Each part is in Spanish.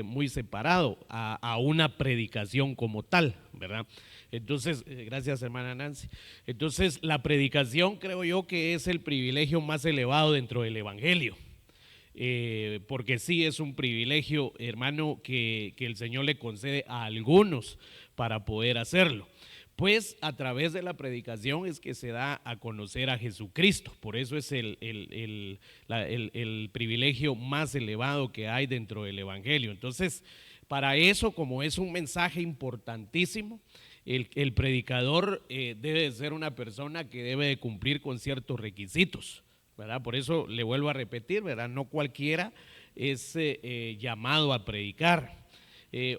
muy separado a una predicación como tal, ¿verdad? Entonces, gracias hermana Nancy. Entonces, la predicación creo yo que es el privilegio más elevado dentro del evangelio. Porque sí es un privilegio, hermano, que el Señor le concede a algunos para poder hacerlo. Pues a través de la predicación es que se da a conocer a Jesucristo. Por eso es el privilegio más elevado que hay dentro del evangelio. Entonces, para eso, como es un mensaje importantísimo, el predicador debe de ser una persona que debe de cumplir con ciertos requisitos, ¿verdad? Por eso le vuelvo a repetir, ¿verdad? No cualquiera es llamado a predicar.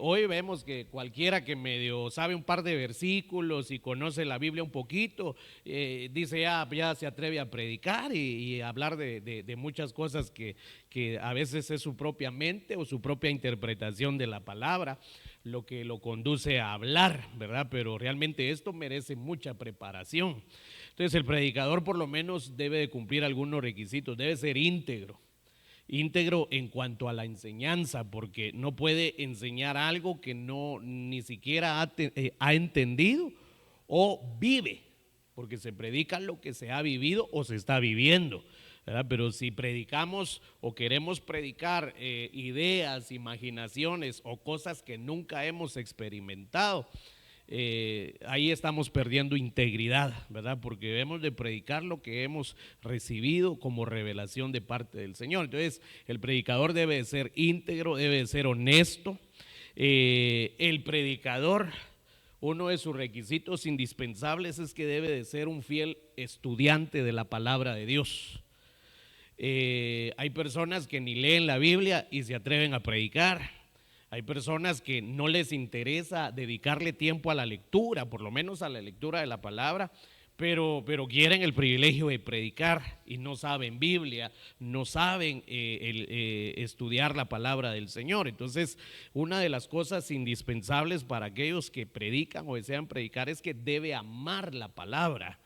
Hoy vemos que cualquiera que medio sabe un par de versículos y conoce la Biblia un poquito, dice ya se atreve a predicar y hablar de muchas cosas que a veces es su propia mente o su propia interpretación de la palabra lo que lo conduce a hablar, ¿verdad? Pero realmente esto merece mucha preparación. Entonces el predicador por lo menos debe de cumplir algunos requisitos, debe ser íntegro en cuanto a la enseñanza, porque no puede enseñar algo que no ni siquiera ha entendido o vive, porque se predica lo que se ha vivido o se está viviendo, ¿verdad? Pero si predicamos o queremos predicar ideas, imaginaciones o cosas que nunca hemos experimentado, ahí estamos perdiendo integridad, ¿verdad? Porque debemos de predicar lo que hemos recibido como revelación de parte del Señor. Entonces, el predicador debe de ser íntegro, debe de ser honesto. El predicador, uno de sus requisitos indispensables es que debe de ser un fiel estudiante de la palabra de Dios. Hay personas que ni leen la Biblia y se atreven a predicar. Hay personas que no les interesa dedicarle tiempo a la lectura, por lo menos a la lectura de la palabra, pero quieren el privilegio de predicar y no saben Biblia, no saben estudiar la palabra del Señor. Entonces, una de las cosas indispensables para aquellos que predican o desean predicar es que debe amar la palabra,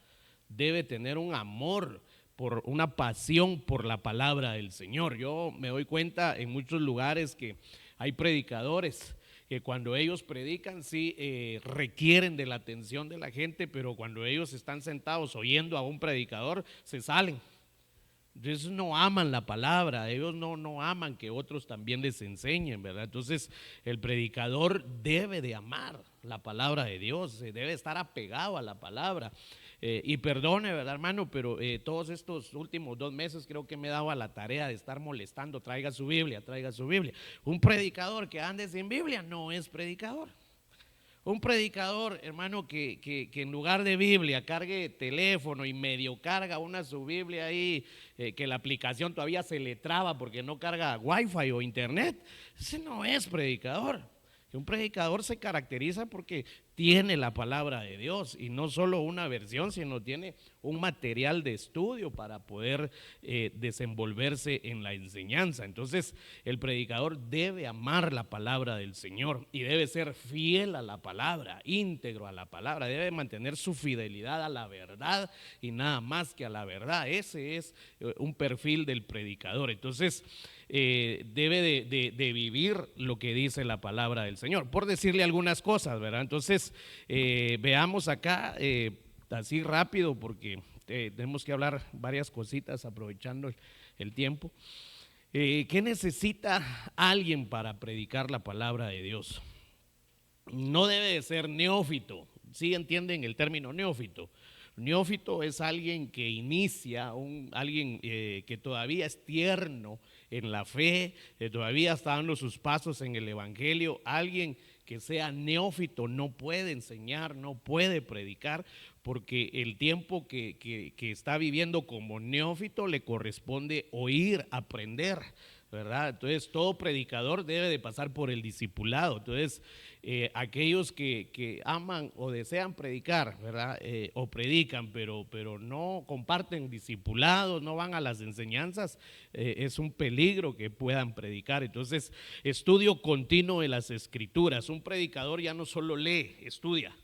debe tener un amor, por una pasión por la palabra del Señor. Yo me doy cuenta en muchos lugares que hay predicadores que cuando ellos predican sí requieren de la atención de la gente, pero cuando ellos están sentados oyendo a un predicador se salen. Entonces no aman la palabra, ellos no aman que otros también les enseñen, ¿verdad? Entonces el predicador debe de amar la palabra de Dios, debe estar apegado a la palabra. Y perdone, ¿verdad, hermano? Pero todos estos últimos 2 meses creo que me he dado a la tarea de estar molestando, traiga su Biblia, traiga su Biblia. Un predicador que ande sin Biblia no es predicador. Un predicador, hermano, que en lugar de Biblia cargue teléfono y medio carga su Biblia ahí, que la aplicación todavía se le traba porque no carga wifi o internet, ese no es predicador. Un predicador se caracteriza porque tiene la palabra de Dios y no solo una versión, sino tiene un material de estudio para poder desenvolverse en la enseñanza. Entonces el predicador debe amar la palabra del Señor y debe ser fiel a la palabra, íntegro a la palabra, debe mantener su fidelidad a la verdad y nada más que a la verdad. Ese es un perfil del predicador. Entonces debe de vivir lo que dice la palabra del Señor, por decirle algunas cosas, ¿verdad? Entonces veamos acá así rápido porque tenemos que hablar varias cositas aprovechando el tiempo. ¿Qué necesita alguien para predicar la palabra de Dios? No debe de ser neófito. ¿Sí entienden el término neófito? Neófito es alguien que inicia, alguien que todavía es tierno en la fe, todavía está dando sus pasos en el evangelio. Alguien que sea neófito no puede enseñar, no puede predicar, porque el tiempo que está viviendo como neófito le corresponde oír, aprender, ¿verdad? Entonces todo predicador debe de pasar por el discipulado. Entonces aquellos que aman o desean predicar, ¿verdad? O predican pero no comparten discipulados, no van a las enseñanzas, es un peligro que puedan predicar. Entonces estudio continuo de las escrituras. Un predicador ya no solo lee, estudia,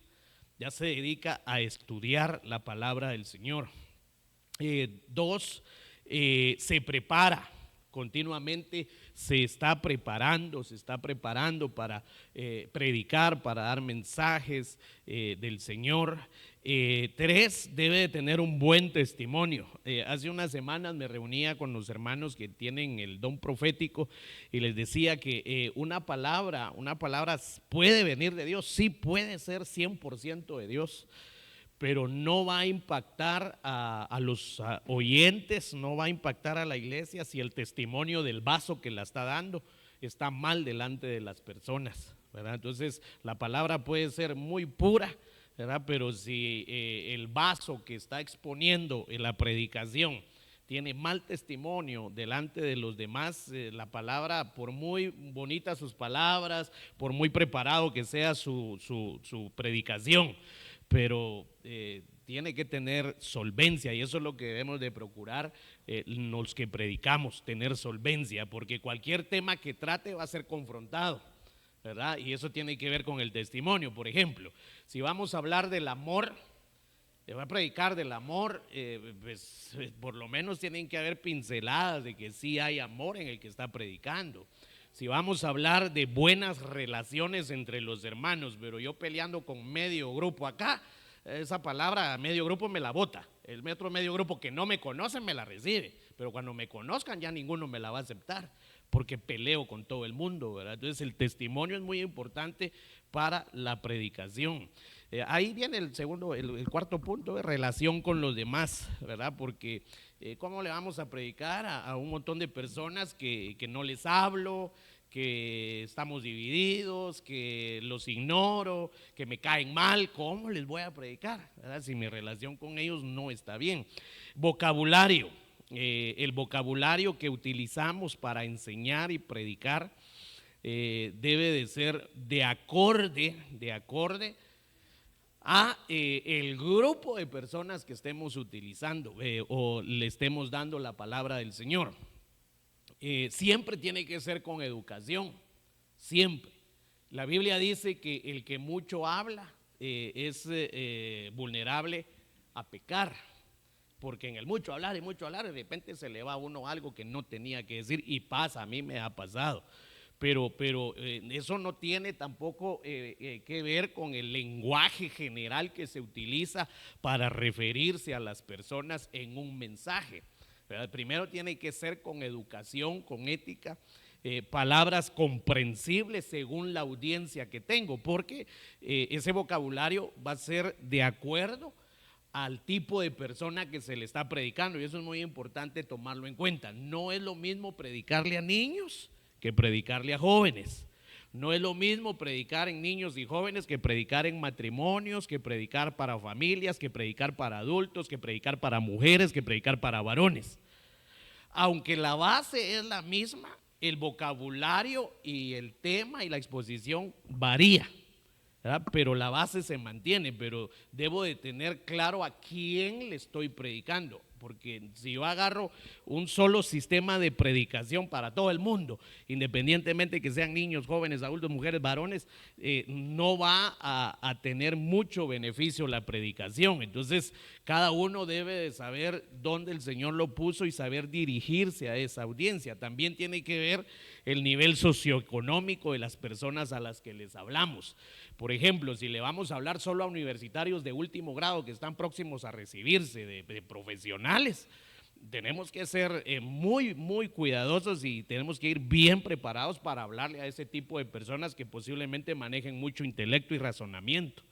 ya se dedica a estudiar la palabra del Señor. 2, se prepara continuamente se está preparando para predicar, para dar mensajes del Señor. 3, debe de tener un buen testimonio. Hace unas semanas me reunía con los hermanos que tienen el don profético y les decía que una palabra puede venir de Dios, sí puede ser 100% de Dios, pero no va a impactar a los oyentes, no va a impactar a la iglesia si el testimonio del vaso que la está dando está mal delante de las personas, ¿verdad? Entonces la palabra puede ser muy pura, ¿verdad? Pero si el vaso que está exponiendo en la predicación tiene mal testimonio delante de los demás, la palabra, por muy bonitas sus palabras, por muy preparado que sea su predicación, pero tiene que tener solvencia, y eso es lo que debemos de procurar los que predicamos, tener solvencia, porque cualquier tema que trate va a ser confrontado, ¿verdad? Y eso tiene que ver con el testimonio. Por ejemplo, si vamos a hablar del amor, va a predicar del amor, pues por lo menos tienen que haber pinceladas de que sí hay amor en el que está predicando. Si vamos a hablar de buenas relaciones entre los hermanos, pero yo peleando con medio grupo acá, esa palabra medio grupo me la bota. El medio grupo que no me conocen me la recibe, pero cuando me conozcan ya ninguno me la va a aceptar, porque peleo con todo el mundo, ¿verdad? Entonces el testimonio es muy importante para la predicación. Ahí viene el cuarto punto, relación con los demás, ¿verdad? Porque ¿cómo le vamos a predicar a un montón de personas que no les hablo, que estamos divididos, que los ignoro, que me caen mal? ¿Cómo les voy a predicar, ¿verdad? Si mi relación con ellos no está bien? Vocabulario, el vocabulario que utilizamos para enseñar y predicar debe de ser de acorde a el grupo de personas que estemos utilizando o le estemos dando la palabra del Señor. Siempre tiene que ser con educación, siempre. La Biblia dice que el que mucho habla es vulnerable a pecar, porque en el mucho hablar de repente se le va a uno algo que no tenía que decir, y pasa, a mí me ha pasado. Pero eso no tiene tampoco que ver con el lenguaje general que se utiliza para referirse a las personas en un mensaje, ¿verdad? Primero tiene que ser con educación, con ética, palabras comprensibles según la audiencia que tengo, porque ese vocabulario va a ser de acuerdo al tipo de persona que se le está predicando, y eso es muy importante tomarlo en cuenta. No es lo mismo predicarle a niños que predicarle a jóvenes. No es lo mismo predicar en niños y jóvenes que predicar en matrimonios, que predicar para familias, que predicar para adultos, que predicar para mujeres, que predicar para varones. Aunque la base es la misma, el vocabulario y el tema y la exposición varía, ¿verdad? Pero la base se mantiene, pero debo de tener claro a quién le estoy predicando, porque si yo agarro un solo sistema de predicación para todo el mundo, independientemente que sean niños, jóvenes, adultos, mujeres, varones, no va a tener mucho beneficio la predicación. Entonces cada uno debe de saber dónde el Señor lo puso y saber dirigirse a esa audiencia. También tiene que ver el nivel socioeconómico de las personas a las que les hablamos. Por ejemplo, si le vamos a hablar solo a universitarios de último grado que están próximos a recibirse de profesionales, tenemos que ser muy cuidadosos y tenemos que ir bien preparados para hablarle a ese tipo de personas que posiblemente manejen mucho intelecto y razonamiento.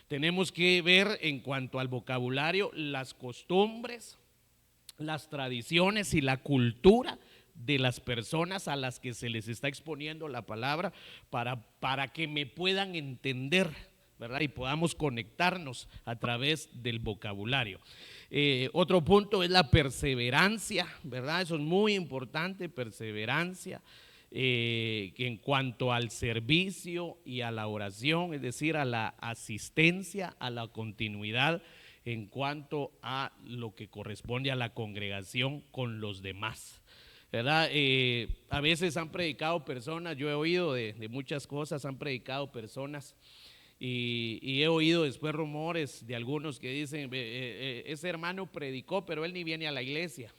Tenemos que ver en cuanto al vocabulario las costumbres, las tradiciones y la cultura de las personas a las que se les está exponiendo la palabra para que me puedan entender, ¿verdad? Y podamos conectarnos a través del vocabulario. Otro punto es la perseverancia, ¿verdad? Eso es muy importante, perseverancia. En cuanto al servicio y a la oración, es decir, a la asistencia, a la continuidad en cuanto a lo que corresponde a la congregación con los demás, ¿verdad? A veces han predicado personas, yo he oído de muchas cosas, han predicado personas y he oído después rumores de algunos que dicen, ese hermano predicó, pero él ni viene a la iglesia.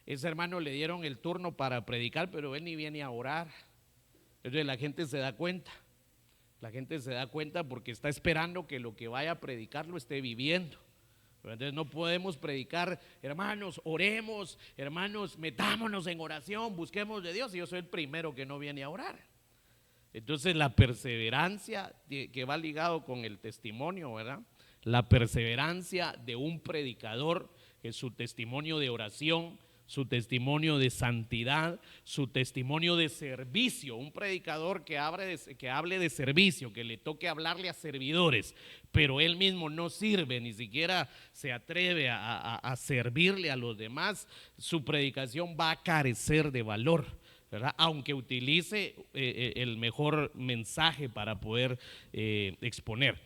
Ese hermano le dieron el turno para predicar, pero él ni viene a orar. Entonces la gente se da cuenta. La gente se da cuenta porque está esperando que lo que vaya a predicar lo esté viviendo. Entonces no podemos predicar, hermanos, oremos, hermanos, metámonos en oración, busquemos de Dios, y yo soy el primero que no viene a orar. Entonces la perseverancia que va ligado con el testimonio, ¿verdad? La perseverancia de un predicador, que es su testimonio de oración, su testimonio de santidad, su testimonio de servicio. Un predicador que hable de servicio, que le toque hablarle a servidores, pero él mismo no sirve, ni siquiera se atreve a servirle a los demás, su predicación va a carecer de valor, ¿verdad? Aunque utilice el mejor mensaje para poder exponer.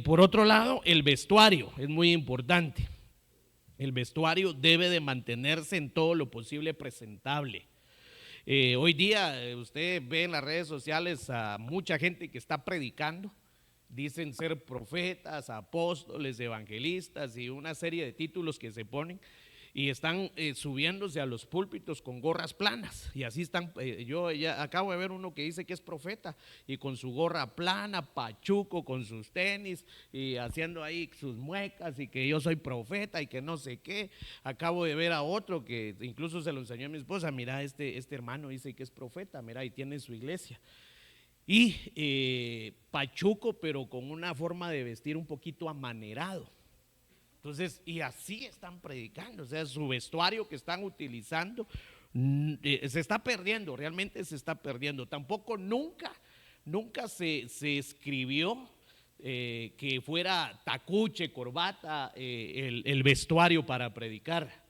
Por otro lado, el vestuario es muy importante. El vestuario debe de mantenerse en todo lo posible presentable. Hoy día usted ve en las redes sociales a mucha gente que está predicando, dicen ser profetas, apóstoles, evangelistas y una serie de títulos que se ponen, y están subiéndose a los púlpitos con gorras planas, y así están. Yo ya acabo de ver uno que dice que es profeta y con su gorra plana, pachuco, con sus tenis y haciendo ahí sus muecas y que yo soy profeta y que no sé qué. Acabo de ver a otro que incluso se lo enseñó a mi esposa: mira, este hermano dice que es profeta, mira, y tiene su iglesia. Y pachuco, pero con una forma de vestir un poquito amanerado. Entonces, y así están predicando, o sea, su vestuario que están utilizando se está perdiendo, realmente se está perdiendo. Tampoco nunca se escribió que fuera tacuche, corbata, el vestuario para predicar.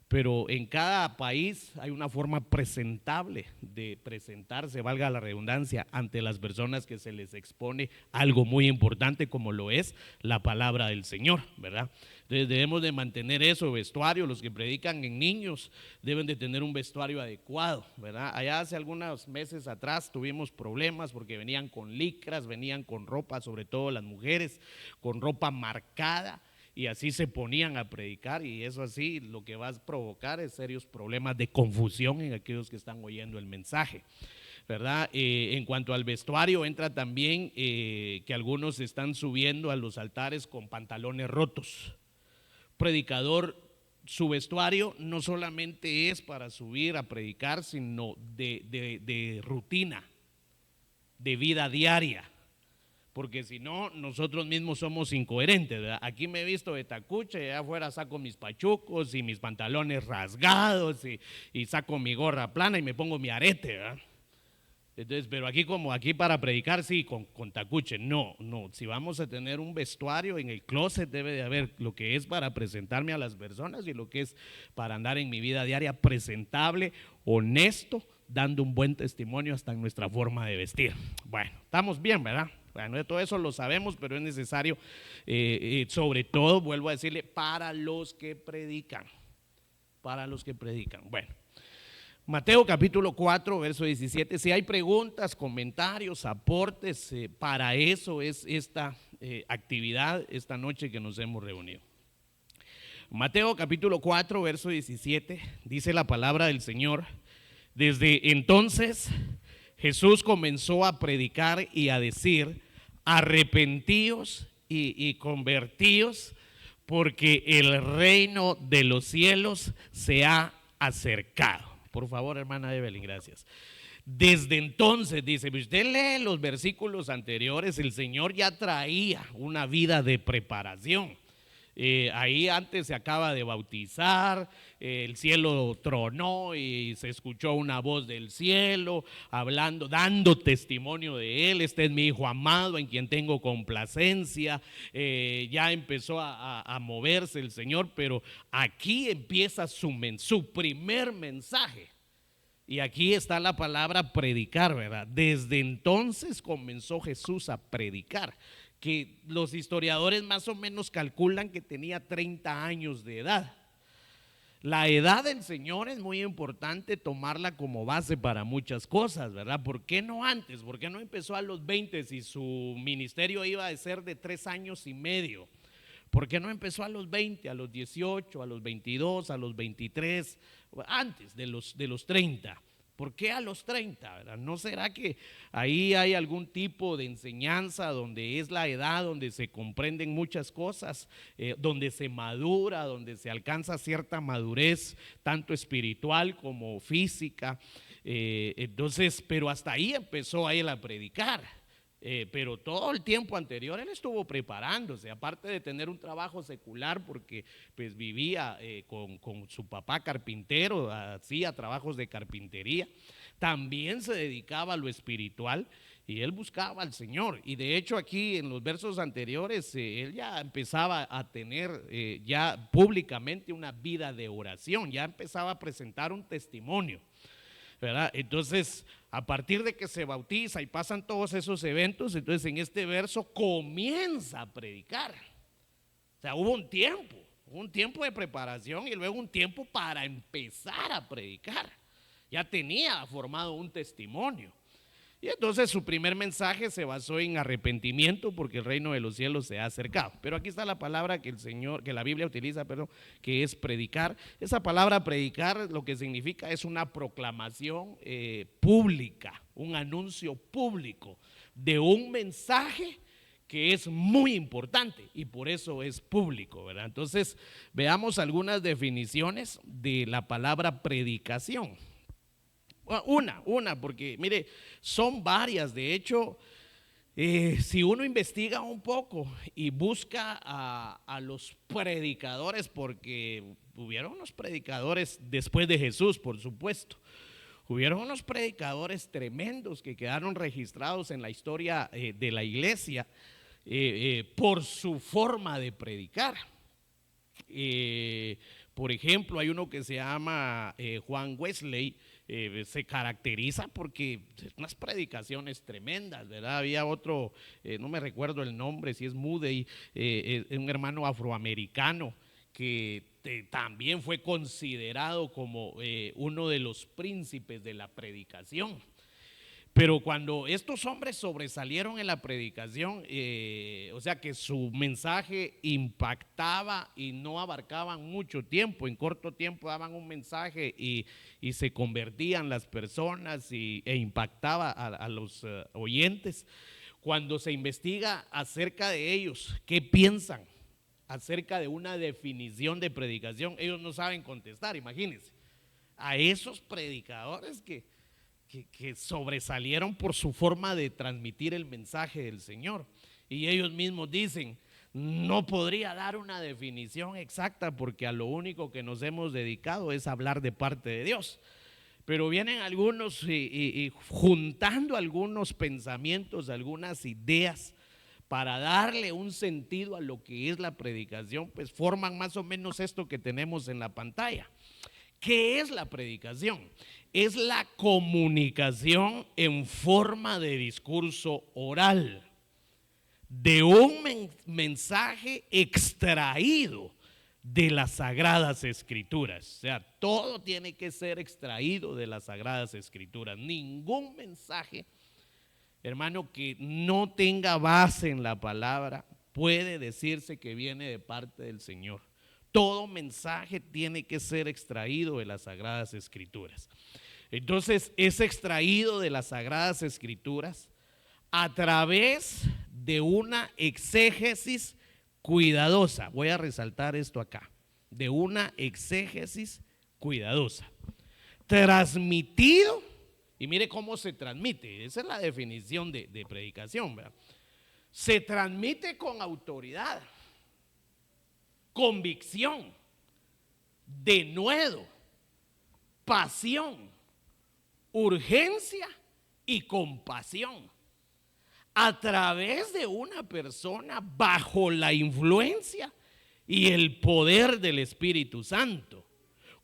Pero en cada país hay una forma presentable de presentarse, valga la redundancia, ante las personas que se les expone algo muy importante como lo es la palabra del Señor, ¿verdad? Entonces debemos de mantener eso, vestuario. Los que predican en niños deben de tener un vestuario adecuado, ¿verdad? Allá hace algunos meses atrás tuvimos problemas porque venían con licras, venían con ropa, sobre todo las mujeres, con ropa marcada. Y así se ponían a predicar, y eso así lo que va a provocar es serios problemas de confusión en aquellos que están oyendo el mensaje, ¿verdad? En cuanto al vestuario, entra también que algunos están subiendo a los altares con pantalones rotos. Predicador, su vestuario no solamente es para subir a predicar, sino de rutina, de vida diaria. Porque si no, nosotros mismos somos incoherentes, ¿verdad? Aquí me he visto de tacuche, allá afuera saco mis pachucos y mis pantalones rasgados y saco mi gorra plana y me pongo mi arete, ¿verdad? Entonces, pero aquí para predicar, sí, con tacuche. No, si vamos a tener un vestuario en el closet, debe de haber lo que es para presentarme a las personas y lo que es para andar en mi vida diaria presentable, honesto, dando un buen testimonio hasta en nuestra forma de vestir. Bueno, estamos bien, ¿verdad? Bueno, de todo eso lo sabemos, pero es necesario, sobre todo, vuelvo a decirle, para los que predican. Para los que predican. Bueno, Mateo capítulo 4, verso 17. Si hay preguntas, comentarios, aportes, para eso es esta actividad, esta noche que nos hemos reunido. Mateo capítulo 4, verso 17, dice la palabra del Señor: desde entonces Jesús comenzó a predicar y a decir: arrepentíos y convertíos, porque el reino de los cielos se ha acercado. Por favor, hermana Evelyn, gracias. Desde entonces, dice, usted lee los versículos anteriores, el Señor ya traía una vida de preparación. Ahí antes se acaba de bautizar, el cielo tronó y se escuchó una voz del cielo hablando, dando testimonio de él: este es mi hijo amado en quien tengo complacencia. Ya empezó a moverse el Señor, pero aquí empieza su primer mensaje. Y aquí está la palabra predicar, ¿verdad? Desde entonces comenzó Jesús a predicar, que los historiadores más o menos calculan que tenía 30 años de edad. La edad del Señor es muy importante tomarla como base para muchas cosas, ¿verdad? ¿Por qué no antes? ¿Por qué no empezó a los 20 si su ministerio iba a ser de 3 años y medio? ¿Por qué no empezó a los 20, a los 18, a los 22, a los 23, antes de los 30? ¿Por qué a los 30? ¿Verdad? ¿No será que ahí hay algún tipo de enseñanza donde es la edad donde se comprenden muchas cosas, donde se madura, donde se alcanza cierta madurez, tanto espiritual como física? Entonces, pero hasta ahí empezó a él a predicar. Pero todo el tiempo anterior él estuvo preparándose, aparte de tener un trabajo secular, porque pues vivía con su papá carpintero, hacía trabajos de carpintería, también se dedicaba a lo espiritual y él buscaba al Señor. Y de hecho aquí en los versos anteriores él ya empezaba a tener ya públicamente una vida de oración, ya empezaba a presentar un testimonio, ¿verdad? Entonces, a partir de que se bautiza y pasan todos esos eventos, entonces en este verso comienza a predicar. O sea, hubo un tiempo de preparación y luego un tiempo para empezar a predicar. Ya tenía formado un testimonio. Y entonces su primer mensaje se basó en arrepentimiento, porque el reino de los cielos se ha acercado. Pero aquí está la palabra que la Biblia utiliza, que es predicar. Esa palabra predicar lo que significa es una proclamación pública, un anuncio público de un mensaje que es muy importante y por eso es público, ¿verdad? Entonces veamos algunas definiciones de la palabra predicación. Porque mire, son varias. De hecho, si uno investiga un poco y busca a los predicadores, porque hubieron unos predicadores después de Jesús, por supuesto, hubieron unos predicadores tremendos que quedaron registrados en la historia de la iglesia por su forma de predicar. Por ejemplo, hay uno que se llama Juan Wesley. Se caracteriza porque unas predicaciones tremendas, ¿verdad? Había otro, no me recuerdo el nombre, si es Moody, un hermano afroamericano que también fue considerado como uno de los príncipes de la predicación. Pero cuando estos hombres sobresalieron en la predicación, o sea que su mensaje impactaba y no abarcaban mucho tiempo, en corto tiempo daban un mensaje y se convertían las personas e impactaba a los oyentes. Cuando se investiga acerca de ellos, ¿qué piensan acerca de una definición de predicación? Ellos no saben contestar, imagínense. A esos predicadores que sobresalieron por su forma de transmitir el mensaje del Señor. Y ellos mismos dicen, no podría dar una definición exacta porque a lo único que nos hemos dedicado es hablar de parte de Dios. Pero vienen algunos y juntando algunos pensamientos, algunas ideas para darle un sentido a lo que es la predicación, pues forman más o menos esto que tenemos en la pantalla. ¿Qué es la predicación? Es la comunicación en forma de discurso oral de un mensaje extraído de las Sagradas Escrituras. O sea, todo tiene que ser extraído de las Sagradas Escrituras. Ningún mensaje, hermano, que no tenga base en la palabra puede decirse que viene de parte del Señor. Todo mensaje tiene que ser extraído de las Sagradas Escrituras. Entonces es extraído de las Sagradas Escrituras a través de una exégesis cuidadosa. Voy a resaltar esto acá, de una exégesis cuidadosa. Transmitido, y mire cómo se transmite, esa es la definición de predicación, ¿verdad? Se transmite con autoridad, convicción, denuedo, pasión, urgencia y compasión a través de una persona bajo la influencia y el poder del Espíritu Santo,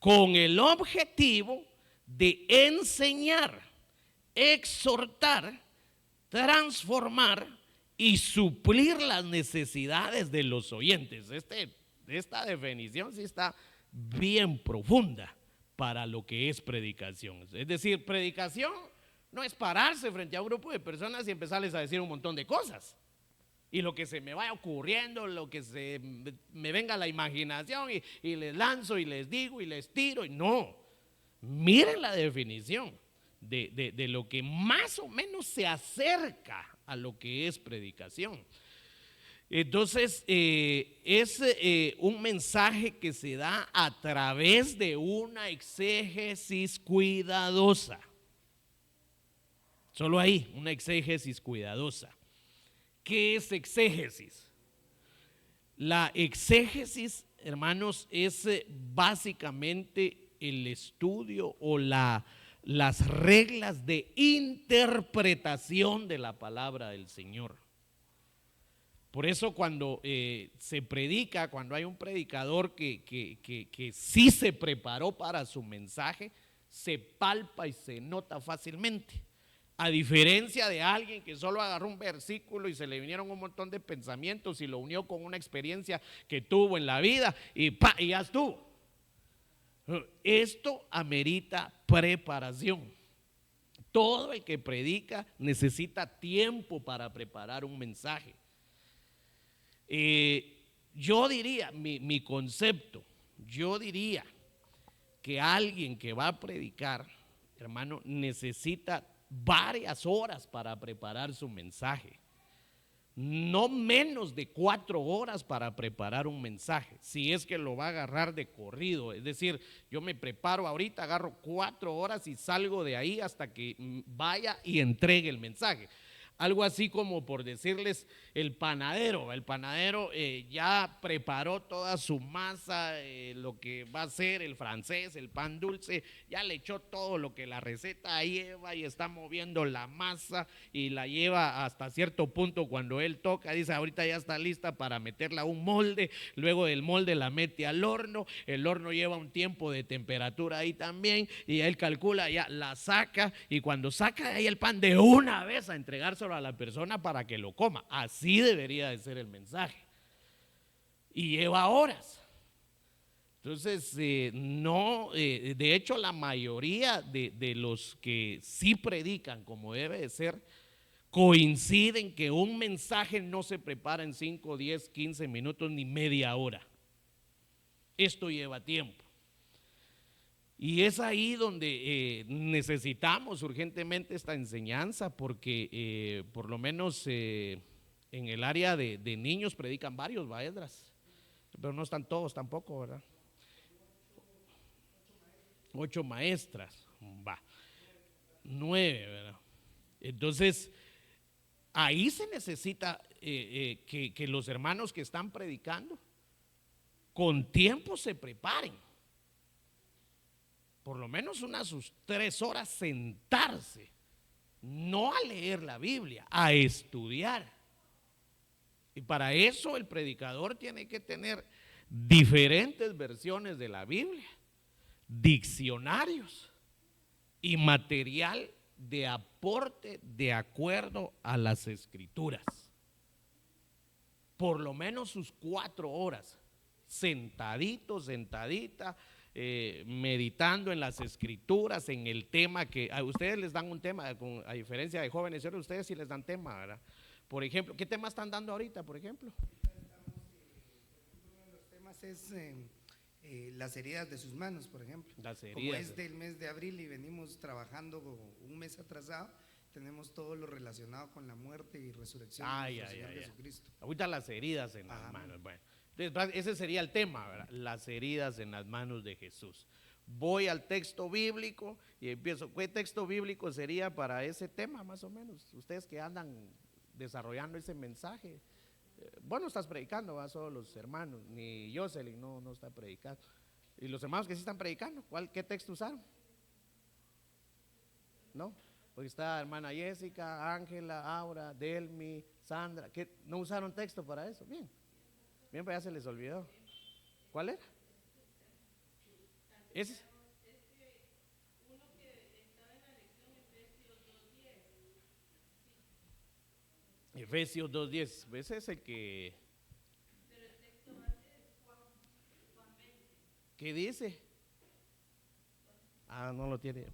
con el objetivo de enseñar, exhortar, transformar y suplir las necesidades de los oyentes. Esta definición sí está bien profunda para lo que es predicación. Es decir, predicación no es pararse frente a un grupo de personas y empezarles a decir un montón de cosas. Y lo que se me vaya ocurriendo, lo que se me venga a la imaginación y les lanzo y les digo y les tiro. No, miren la definición de lo que más o menos se acerca a lo que es predicación. Entonces, es un mensaje que se da a través de una exégesis cuidadosa. Solo ahí, una exégesis cuidadosa. ¿Qué es exégesis? La exégesis, hermanos, es básicamente el estudio o las reglas de interpretación de la palabra del Señor. Por eso cuando se predica, cuando hay un predicador que sí se preparó para su mensaje, se palpa y se nota fácilmente. A diferencia de alguien que solo agarró un versículo y se le vinieron un montón de pensamientos y lo unió con una experiencia que tuvo en la vida y ya estuvo. Esto amerita preparación. Todo el que predica necesita tiempo para preparar un mensaje. Yo diría, mi concepto, yo diría que alguien que va a predicar, hermano, necesita varias horas para preparar su mensaje. No menos de 4 horas para preparar un mensaje, si es que lo va a agarrar de corrido. Es decir, yo me preparo ahorita, agarro 4 horas y salgo de ahí hasta que vaya y entregue el mensaje. Algo así como por decirles, el panadero ya preparó toda su masa, lo que va a ser el francés, el pan dulce, ya le echó todo lo que la receta lleva y está moviendo la masa y la lleva hasta cierto punto. Cuando él toca, dice, ahorita ya está lista para meterla a un molde, luego del molde la mete al horno, el horno lleva un tiempo de temperatura ahí también y él calcula, ya la saca, y cuando saca ahí el pan de una vez a entregárselo a la persona para que lo coma. Así debería de ser el mensaje. Y lleva horas. Entonces, de hecho, la mayoría de los que sí predican como debe de ser, coinciden que un mensaje no se prepara en 5, 10, 15 minutos ni media hora. Esto lleva tiempo. Y es ahí donde necesitamos urgentemente esta enseñanza, porque por lo menos en el área de niños predican varios maestras, pero no están todos tampoco, ¿verdad? 8 maestras, va, 9, ¿verdad? Entonces, ahí se necesita que los hermanos que están predicando con tiempo se preparen. Por lo menos sus 3 horas sentarse, no a leer la Biblia, a estudiar. Y para eso el predicador tiene que tener diferentes versiones de la Biblia, diccionarios y material de aporte de acuerdo a las escrituras. Por lo menos sus 4 horas, sentadito, sentadita, meditando en las escrituras, en el tema que a ustedes les dan un tema, a diferencia de jóvenes, ustedes sí les dan tema, ¿verdad? Por ejemplo, ¿qué tema están dando ahorita, por ejemplo? Uno de los temas es las heridas de sus manos, por ejemplo. Las heridas. Como es del mes de abril y venimos trabajando un mes atrasado, tenemos todo lo relacionado con la muerte y resurrección de nuestro Señor Jesucristo. Ahorita las heridas en las manos, bueno. Entonces, ese sería el tema, ¿verdad? Las heridas en las manos de Jesús. Voy al texto bíblico y empiezo. ¿Qué texto bíblico sería para ese tema, más o menos? Ustedes que andan desarrollando ese mensaje. Vos no estás predicando, va, solo los hermanos, ni Jocelyn no está predicando. Y los hermanos que sí están predicando, ¿qué texto usaron? ¿No? Porque está hermana Jessica, Ángela, Aura, Delmi, Sandra, ¿qué? ¿No usaron texto para eso? Bien, pues ya se les olvidó. ¿Cuál era? ¿Ese? Efesios 2:10, ese es el que… ¿Qué dice? No lo tiene.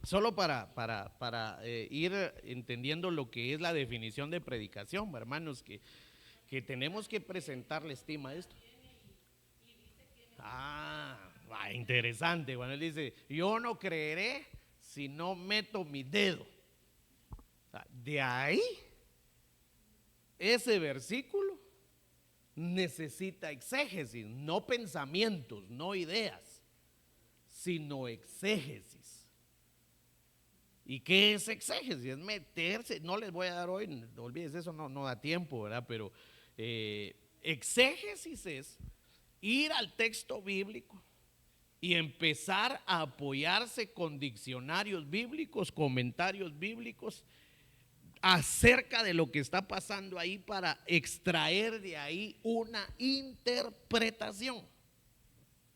Solo para ir entendiendo lo que es la definición de predicación, hermanos, que tenemos que presentarle estima a esto. Interesante. Cuando él dice, yo no creeré si no meto mi dedo. De ahí, ese versículo necesita exégesis, no pensamientos, no ideas, sino exégesis. ¿Y qué es exégesis? Es meterse, no les voy a dar hoy, no olvides, eso no da tiempo, ¿verdad? Pero exégesis es ir al texto bíblico y empezar a apoyarse con diccionarios bíblicos, comentarios bíblicos acerca de lo que está pasando ahí para extraer de ahí una interpretación.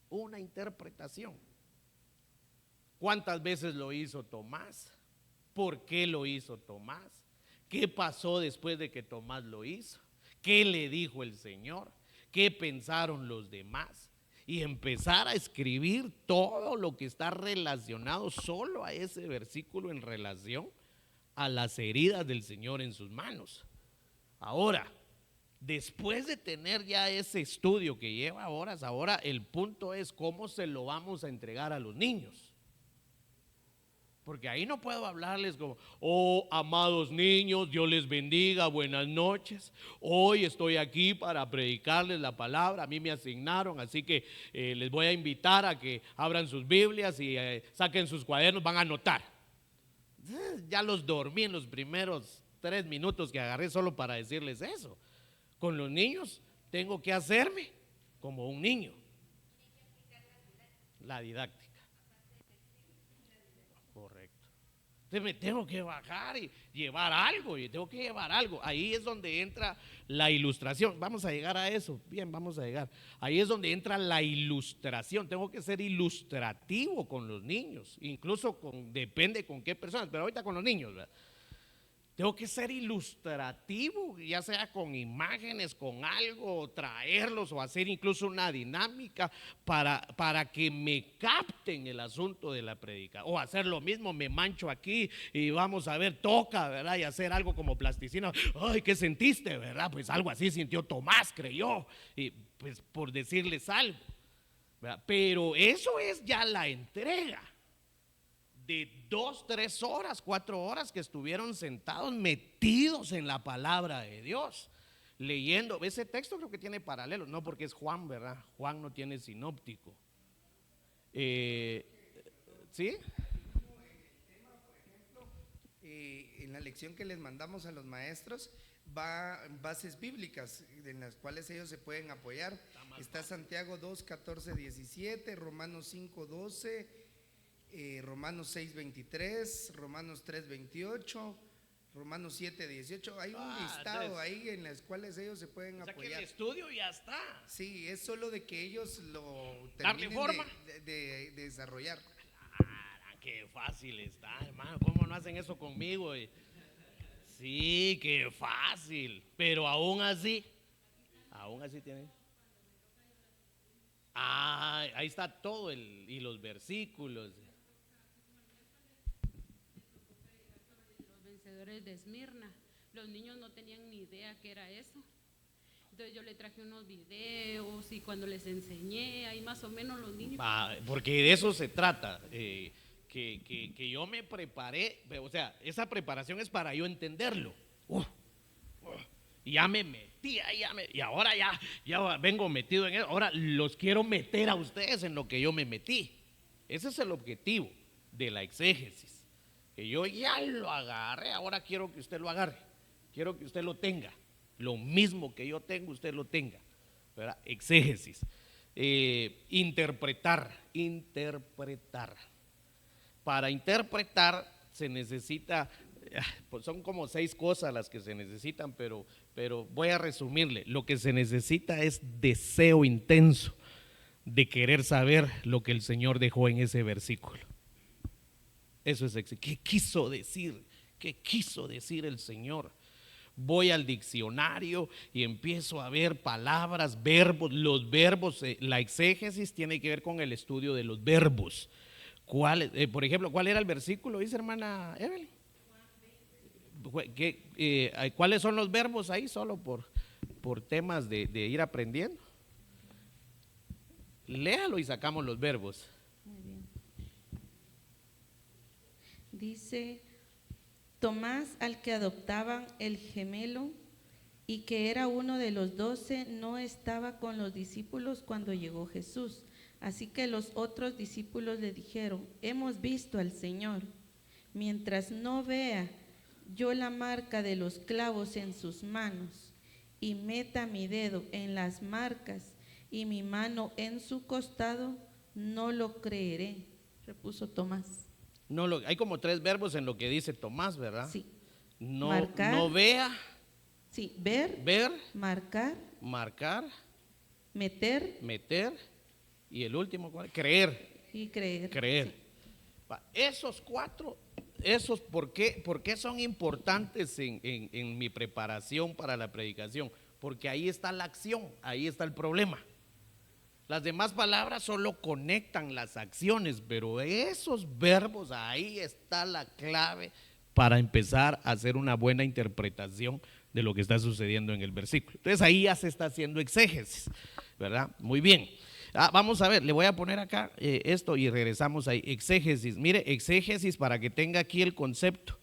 Una interpretación. ¿Cuántas veces lo hizo Tomás? ¿Por qué lo hizo Tomás? ¿Qué pasó después de que Tomás lo hizo? ¿Qué le dijo el Señor? ¿Qué pensaron los demás? Y empezar a escribir todo lo que está relacionado solo a ese versículo en relación a las heridas del Señor en sus manos. Ahora, después de tener ya ese estudio que lleva horas, ahora el punto es cómo se lo vamos a entregar a los niños. Porque ahí no puedo hablarles como, oh, amados niños, Dios les bendiga, buenas noches. Hoy estoy aquí para predicarles la palabra, a mí me asignaron, así que les voy a invitar a que abran sus Biblias y saquen sus cuadernos, van a anotar. Ya los dormí en los primeros 3 minutos que agarré solo para decirles eso. Con los niños tengo que hacerme como un niño. La didáctica. Correcto. Entonces me tengo que bajar y llevar algo, y tengo que llevar algo. Ahí es donde entra la ilustración. Vamos a llegar a eso. Bien, vamos a llegar. Ahí es donde entra la ilustración. Tengo que ser ilustrativo con los niños, incluso depende con qué personas, pero ahorita con los niños, ¿verdad? Tengo que ser ilustrativo, ya sea con imágenes, con algo, traerlos o hacer incluso una dinámica para que me capten el asunto de la predica. O hacer lo mismo, me mancho aquí y vamos a ver, toca, ¿verdad? Y hacer algo como plasticina. Ay, ¿qué sentiste, verdad? Pues algo así sintió Tomás, creyó. Y pues por decirles algo, ¿verdad? Pero eso es ya la entrega. De 2, 3 horas, 4 horas que estuvieron sentados metidos en la palabra de Dios, leyendo. Ese texto creo que tiene paralelos, no porque es Juan, ¿verdad? Juan no tiene sinóptico. ¿Sí? En la lección que les mandamos a los maestros va bases bíblicas en las cuales ellos se pueden apoyar. Está Santiago 2, 14, 17, Romanos 5, 12, Romanos 6, 23, Romanos 3, 28, Romanos 7, 18. Hay un listado entonces, ahí en las cuales ellos se pueden apoyar. Que el estudio ya está. Sí, es solo de que ellos lo terminen de desarrollar. Qué fácil está, hermano. ¿Cómo no hacen eso conmigo? Sí, qué fácil. Pero aún así tienen. Ahí está todo y los versículos. Los vencedores de Esmirna. Los niños no tenían ni idea qué era eso. Entonces yo le traje unos videos y cuando les enseñé, ahí más o menos los niños. Porque de eso se trata. Que yo me preparé, o sea, esa preparación es para yo entenderlo. Y ya me metí, y ahora ya vengo metido en eso. Ahora los quiero meter a ustedes en lo que yo me metí. Ese es el objetivo de la exégesis. Que yo ya lo agarré, ahora quiero que usted lo agarre. Quiero que usted lo tenga. Lo mismo que yo tengo, usted lo tenga. ¿Verdad? Exégesis. Interpretar. Para interpretar se necesita, pues son como 6 cosas las que se necesitan, pero voy a resumirle. Lo que se necesita es deseo intenso de querer saber lo que el Señor dejó en ese versículo. Eso es, ¿qué quiso decir? ¿Qué quiso decir el Señor? Voy al diccionario y empiezo a ver palabras, verbos, los verbos. La exégesis tiene que ver con el estudio de los verbos. Por ejemplo, ¿cuál era el versículo? Dice hermana Evelyn. ¿Cuáles son los verbos ahí? Solo por temas de ir aprendiendo. Léalo y sacamos los verbos. Muy bien. Dice, Tomás, al que adoptaban el gemelo y que era uno de los 12, no estaba con los discípulos cuando llegó Jesús. Así que los otros discípulos le dijeron, hemos visto al Señor. Mientras no vea yo la marca de los clavos en sus manos y meta mi dedo en las marcas y mi mano en su costado, no lo creeré, repuso Tomás. Hay como 3 verbos en lo que dice Tomás, ¿verdad? Sí. No, Marcar. no vea. Sí, ver, marcar, meter y el último, ¿cuál? Creer. y creer. Sí. Esos 4, ¿por qué son importantes en mi preparación para la predicación? Porque ahí está la acción, ahí está el problema. Las demás palabras solo conectan las acciones, pero esos verbos, ahí está la clave para empezar a hacer una buena interpretación de lo que está sucediendo en el versículo. Entonces ahí ya se está haciendo exégesis, ¿verdad? Muy bien. Vamos a ver, le voy a poner acá esto y regresamos ahí. Exégesis, mire, exégesis para que tenga aquí el concepto.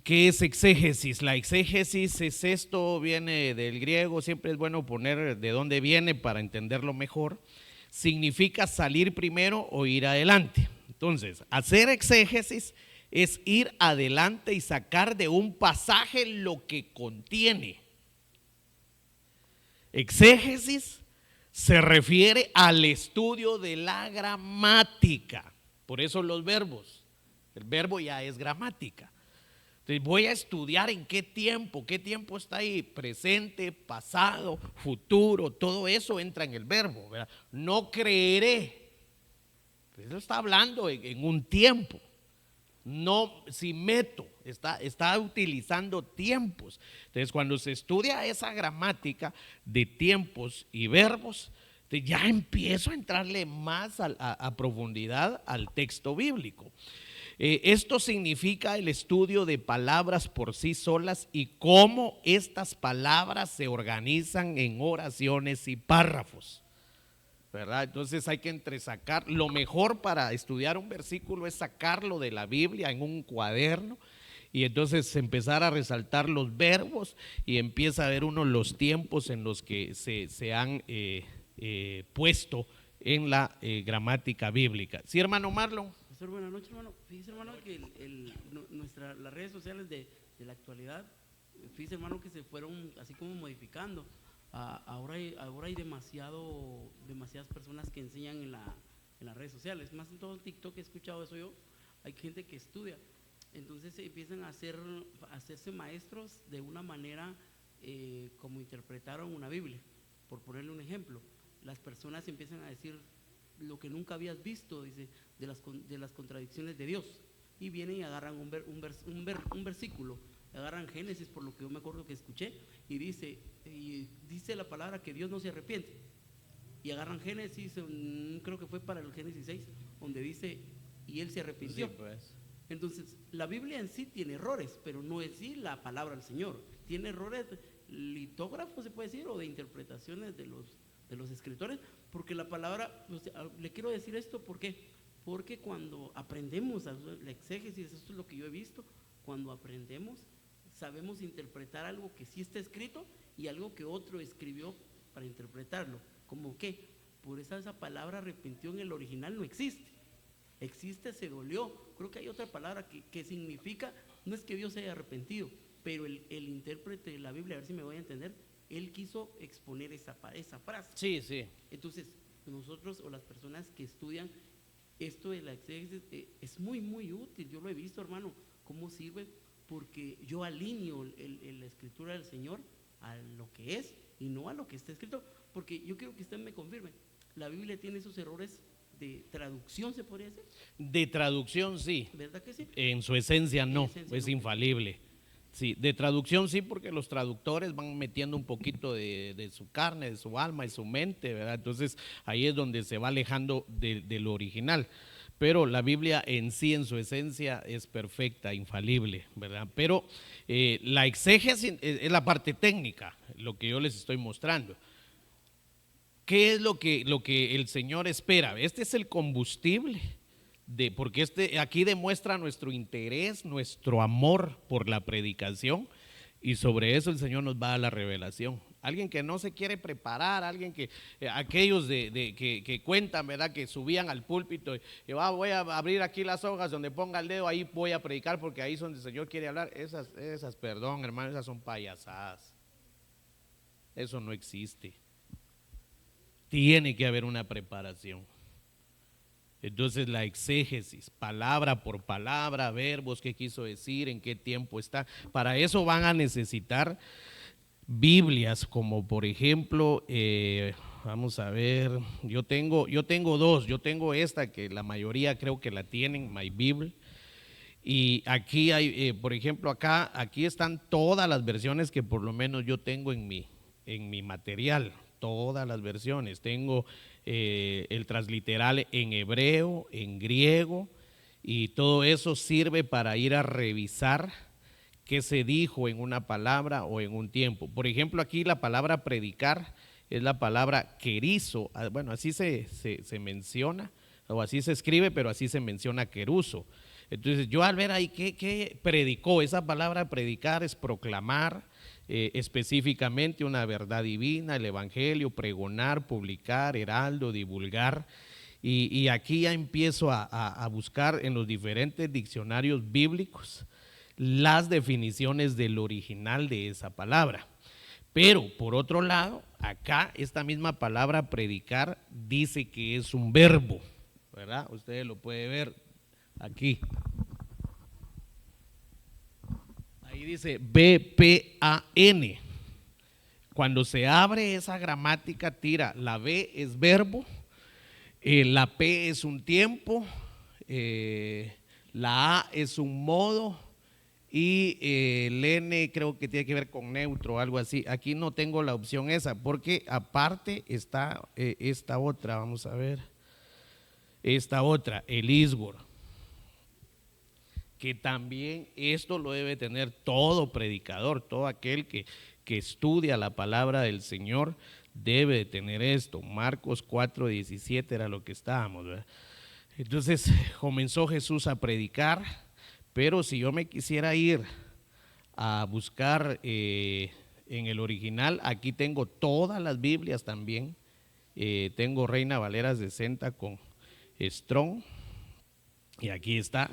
¿Qué es exégesis? La exégesis es esto, viene del griego, siempre es bueno poner de dónde viene para entenderlo mejor. Significa salir primero o ir adelante. Entonces, hacer exégesis es ir adelante y sacar de un pasaje lo que contiene. Exégesis se refiere al estudio de la gramática, por eso los verbos, el verbo ya es gramática. Entonces voy a estudiar en qué tiempo está ahí, presente, pasado, futuro, todo eso entra en el verbo, ¿verdad? No creeré, eso está hablando en un tiempo. No, si meto, está utilizando tiempos. Entonces, cuando se estudia esa gramática de tiempos y verbos, ya empiezo a entrarle más a profundidad al texto bíblico. Esto significa el estudio de palabras por sí solas y cómo estas palabras se organizan en oraciones y párrafos, ¿verdad? Entonces hay que entresacar. Lo mejor para estudiar un versículo es sacarlo de la Biblia en un cuaderno y entonces empezar a resaltar los verbos y empieza a ver uno los tiempos en los que se han puesto en la gramática bíblica. ¿Sí, hermano Marlon? Pastor, buenas noches, hermano. Fíjese, hermano, que las redes sociales de la actualidad, fíjese, hermano, que se fueron así como modificando. Ahora hay demasiadas personas que enseñan en las redes sociales, más en todo TikTok he escuchado eso yo. Hay gente que estudia, entonces empiezan a hacerse maestros de una manera como interpretaron una Biblia. Por ponerle un ejemplo, las personas empiezan a decir lo que nunca habías visto, dice, de las contradicciones de Dios, y vienen y agarran un versículo, agarran Génesis, por lo que yo me acuerdo que escuché, y dice la palabra que Dios no se arrepiente, y agarran Génesis, creo que fue para el Génesis 6, donde dice, y él se arrepintió. Sí, pues. Entonces, la Biblia en sí tiene errores, pero no es sí la palabra del Señor, tiene errores litógrafos, se puede decir, o de interpretaciones de los escritores, porque la palabra, le quiero decir esto, ¿por qué? Porque cuando aprendemos la exégesis, esto es lo que yo he visto, cuando aprendemos, sabemos interpretar algo que sí está escrito y algo que otro escribió para interpretarlo, como que por esa palabra arrepintió en el original no existe, se dolió. Creo que hay otra palabra que significa, no es que Dios se haya arrepentido, pero el intérprete de la Biblia, a ver si me voy a entender, él quiso exponer esa frase. Sí, sí. Entonces, nosotros o las personas que estudian esto de la exégesis es muy, muy útil. Yo lo he visto, hermano, cómo sirve, porque yo alineo la escritura del Señor a lo que es y no a lo que está escrito, porque yo quiero que usted me confirme, la Biblia tiene esos errores de traducción, ¿se podría decir? De traducción sí. ¿Verdad que sí? En su esencia no, es no. infalible. Sí, de traducción sí, porque los traductores van metiendo un poquito de su carne, de su alma y su mente, ¿verdad? Entonces ahí es donde se va alejando de lo original. pero la Biblia en sí, en su esencia, es perfecta, infalible, ¿verdad? Pero la exégesis es la parte técnica, lo que yo les estoy mostrando. ¿Qué es lo que el Señor espera? Este es el combustible, porque aquí demuestra nuestro interés, nuestro amor por la predicación, y sobre eso el Señor nos va a dar la revelación. Alguien que no se quiere preparar, alguien que, aquellos que cuentan, ¿verdad? Que subían al púlpito y voy a abrir aquí las hojas donde ponga el dedo, ahí voy a predicar porque ahí es donde el Señor quiere hablar. Esas, perdón hermano, esas son payasadas. Eso no existe. Tiene que haber una preparación. Entonces la exégesis, palabra por palabra, verbos, qué quiso decir, en qué tiempo está. Para eso van a necesitar Biblias, como por ejemplo, vamos a ver, yo tengo dos, yo tengo esta que la mayoría creo que la tienen, My Bible, y aquí hay, por ejemplo, aquí están todas las versiones que por lo menos yo tengo en mi material, todas las versiones. Tengo el transliteral en hebreo, en griego, y todo eso sirve para ir a revisar qué se dijo en una palabra o en un tiempo. Por ejemplo, aquí la palabra predicar es la palabra querizo, bueno, así se menciona, o así se escribe, pero así se menciona queruso. Entonces yo al ver ahí ¿qué predicó? Esa palabra predicar es proclamar específicamente una verdad divina, el evangelio, pregonar, publicar, heraldo, divulgar. Y aquí ya empiezo a buscar en los diferentes diccionarios bíblicos las definiciones del original de esa palabra. Pero por otro lado, acá esta misma palabra predicar dice que es un verbo, ¿verdad? Ustedes lo pueden ver aquí. Ahí dice B-P-A-N. Cuando se abre esa gramática, tira, la B es verbo, la P es un tiempo, la A es un modo, y el N creo que tiene que ver con neutro o algo así. Aquí no tengo la opción esa, porque aparte está esta otra, vamos a ver, esta otra, el isgor, que también esto lo debe tener todo predicador, todo aquel que estudia la palabra del Señor debe de tener esto. Marcos 4:17 era lo que estábamos, ¿verdad? Entonces comenzó Jesús a predicar. Pero si yo me quisiera ir a buscar en el original, aquí tengo todas las Biblias también. Tengo Reina Valera 60 con Strong, y aquí está,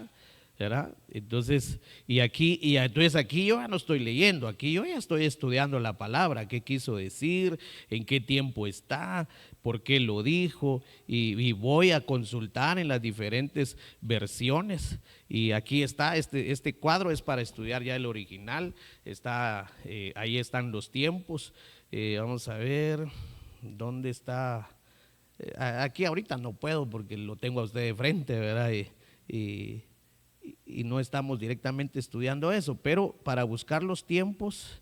¿verdad? Entonces aquí yo ya no estoy leyendo, aquí yo ya estoy estudiando la palabra, qué quiso decir, en qué tiempo está, por qué lo dijo, y voy a consultar en las diferentes versiones. Y aquí está, este cuadro es para estudiar ya el original, ahí están los tiempos. Vamos a ver, ¿dónde está? Aquí ahorita no puedo porque lo tengo a usted de frente, ¿verdad? Y no estamos directamente estudiando eso, pero para buscar los tiempos,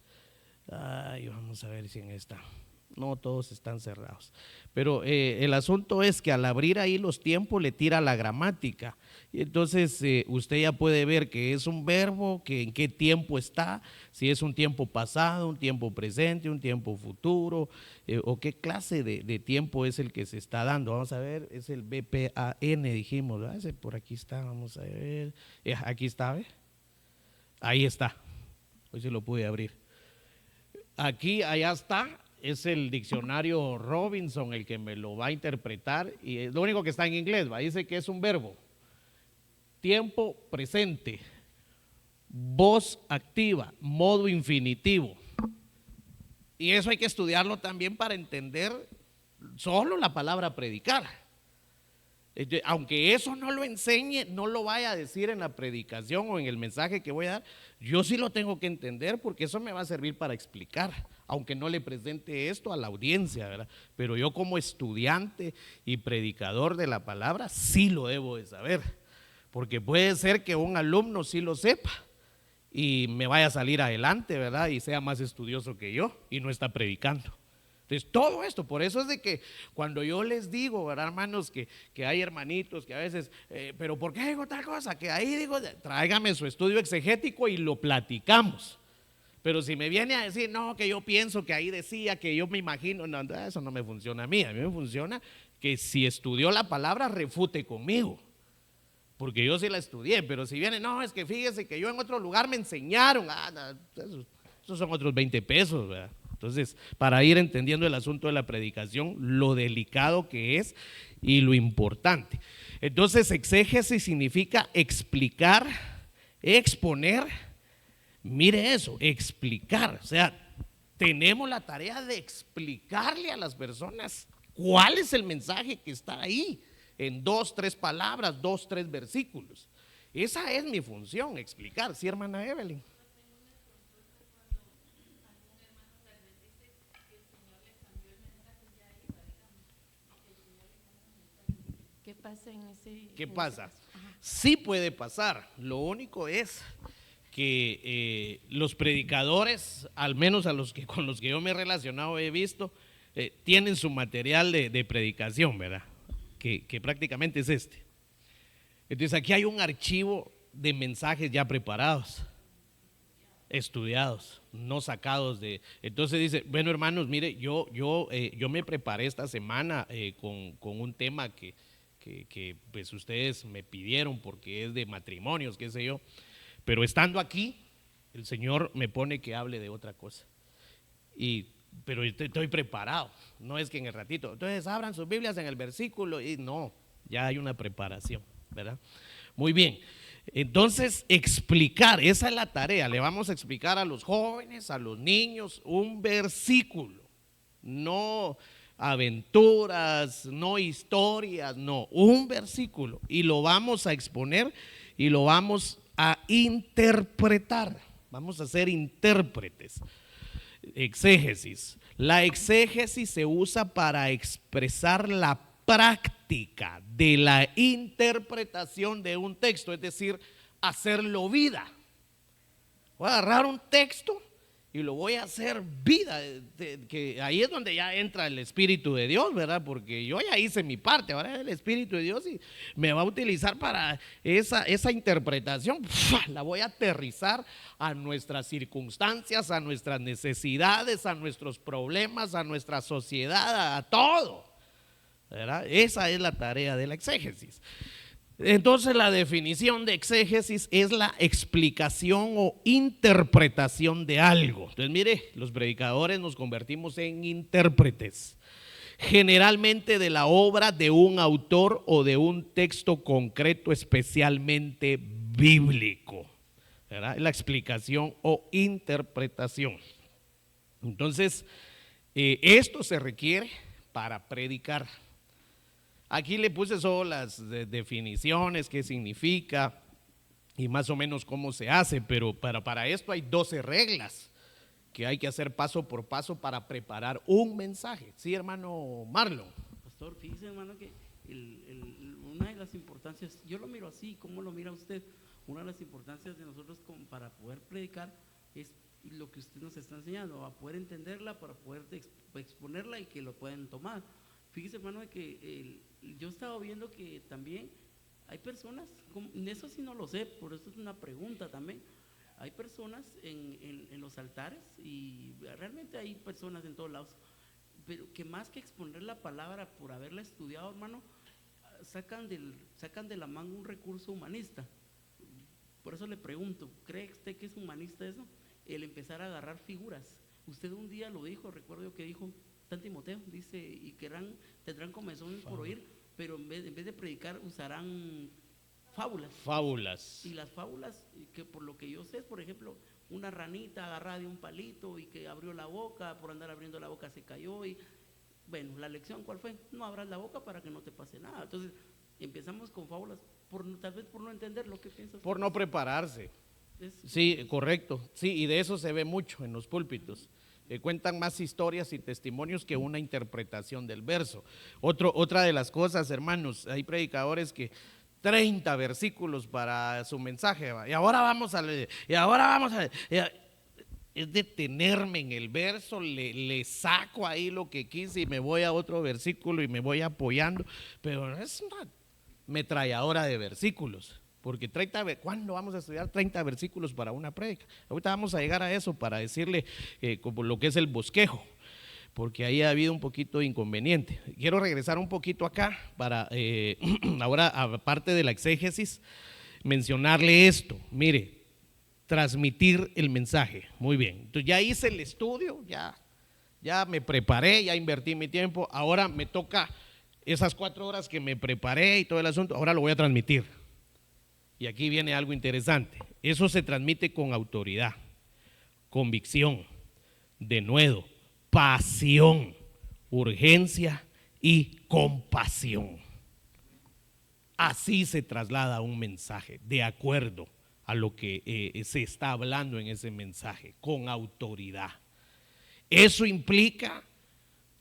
vamos a ver si en esta, no, todos están cerrados, pero el asunto es que al abrir ahí los tiempos le tira la gramática, y entonces usted ya puede ver que es un verbo, que en qué tiempo está, si es un tiempo pasado, un tiempo presente, un tiempo futuro, o qué clase de tiempo es el que se está dando. Vamos a ver, es el BPAN, dijimos, ¿verdad? Ese por aquí está, vamos a ver, aquí está, ¿ve? Ahí está, hoy se lo pude abrir. Aquí, allá está. Es el diccionario Robinson el que me lo va a interpretar, y es lo único que está en inglés, dice que es un verbo, tiempo presente, voz activa, modo infinitivo, y eso hay que estudiarlo también para entender solo la palabra predicar. Aunque eso no lo enseñe, no lo vaya a decir en la predicación o en el mensaje que voy a dar, yo sí lo tengo que entender, porque eso me va a servir para explicar, aunque no le presente esto a la audiencia, ¿verdad? Pero yo como estudiante y predicador de la palabra sí lo debo de saber, porque puede ser que un alumno sí lo sepa y me vaya a salir adelante, ¿verdad? Y sea más estudioso que yo y no está predicando. Entonces, todo esto, por eso es de que cuando yo les digo, ¿verdad, hermanos? Que hay hermanitos que a veces, pero ¿por qué digo tal cosa? Que ahí digo, tráigame su estudio exegético y lo platicamos. Pero si me viene a decir, no, que yo pienso que ahí decía, que yo me imagino, no, eso no me funciona a mí me funciona que si estudió la palabra, refute conmigo. Porque yo sí la estudié, pero si viene, no, es que fíjese que yo en otro lugar me enseñaron, esos son otros 20 pesos, ¿verdad? Entonces, para ir entendiendo el asunto de la predicación, lo delicado que es y lo importante. Entonces, exégesis significa explicar, exponer, mire eso, explicar. O sea, tenemos la tarea de explicarle a las personas cuál es el mensaje que está ahí, en 2, 3 palabras, 2, 3 versículos. Esa es mi función, explicar. ¿Sí, hermana Evelyn? ¿Qué pasa en ese? ¿Qué pasa? Sí puede pasar. Lo único es que los predicadores, al menos con los que yo me he relacionado, he visto, tienen su material de predicación, ¿verdad? Que prácticamente es este. Entonces aquí hay un archivo de mensajes ya preparados, estudiados, no sacados de. Entonces dice, bueno, hermanos, mire, yo me preparé esta semana con un tema que pues ustedes me pidieron porque es de matrimonios, qué sé yo, pero estando aquí, el Señor me pone que hable de otra cosa. Pero estoy preparado, no es que en el ratito, entonces abran sus Biblias en el versículo y no, ya hay una preparación, ¿verdad? Muy bien, entonces explicar, esa es la tarea, le vamos a explicar a los jóvenes, a los niños, un versículo, no aventuras, no historias, no, un versículo, y lo vamos a exponer y lo vamos a interpretar, vamos a ser intérpretes. Exégesis. La exégesis se usa para expresar la práctica de la interpretación de un texto, es decir, hacerlo vida. Voy a agarrar un texto y lo voy a hacer vida, que ahí es donde ya entra el Espíritu de Dios, ¿verdad? Porque yo ya hice mi parte, ahora es el Espíritu de Dios y me va a utilizar para esa interpretación, la voy a aterrizar a nuestras circunstancias, a nuestras necesidades, a nuestros problemas, a nuestra sociedad, a todo, ¿verdad? Esa es la tarea de la exégesis. Entonces la definición de exégesis es la explicación o interpretación de algo. Entonces mire, los predicadores nos convertimos en intérpretes, generalmente de la obra de un autor o de un texto concreto especialmente bíblico, ¿verdad? La explicación o interpretación. Entonces esto se requiere para predicar. Aquí le puse solo las definiciones, qué significa y más o menos cómo se hace, pero para esto hay 12 reglas que hay que hacer paso por paso para preparar un mensaje. ¿Sí, hermano Marlon? Pastor, fíjese, hermano, que una de las importancias, yo lo miro así, ¿cómo lo mira usted? Una de las importancias de nosotros para poder predicar es lo que usted nos está enseñando, a poder entenderla, para poder exponerla y que lo puedan tomar. Fíjese, hermano, que yo estaba viendo que también hay personas, eso sí no lo sé, por eso es una pregunta también. Hay personas en los altares y realmente hay personas en todos lados, pero que más que exponer la palabra por haberla estudiado, hermano, sacan de la manga un recurso humanista. Por eso le pregunto, ¿cree usted que es humanista eso? El empezar a agarrar figuras. Usted un día lo dijo, recuerdo que dijo San Timoteo, dice, y tendrán comezón por oír, pero en vez de predicar usarán fábulas. Fábulas. Y las fábulas, que por lo que yo sé, es, por ejemplo, una ranita agarrada de un palito y que abrió la boca, por andar abriendo la boca se cayó y, bueno, la lección ¿cuál fue? No abras la boca para que no te pase nada. Entonces, empezamos con fábulas, tal vez por no entender lo que piensas. Por no prepararse. Sí, correcto. Sí, y de eso se ve mucho en los púlpitos. Cuentan más historias y testimonios que una interpretación del verso. Otra de las cosas, hermanos, hay predicadores que 30 versículos para su mensaje, y ahora vamos a leer, es detenerme en el verso, le saco ahí lo que quise y me voy a otro versículo y me voy apoyando, pero es una metralladora de versículos, porque ¿cuándo vamos a estudiar 30 versículos para una prédica? Ahorita vamos a llegar a eso para decirle como lo que es el bosquejo, porque ahí ha habido un poquito de inconveniente. Quiero regresar un poquito acá para ahora, aparte de la exégesis, mencionarle esto. Mire, transmitir el mensaje. Muy bien, entonces ya hice el estudio, ya me preparé, ya invertí mi tiempo, ahora me toca esas 4 horas que me preparé y todo el asunto, ahora lo voy a transmitir. Y aquí viene algo interesante. Eso se transmite con autoridad, convicción, denuedo, pasión, urgencia y compasión. Así se traslada un mensaje, de acuerdo a lo que se está hablando en ese mensaje, con autoridad. Eso implica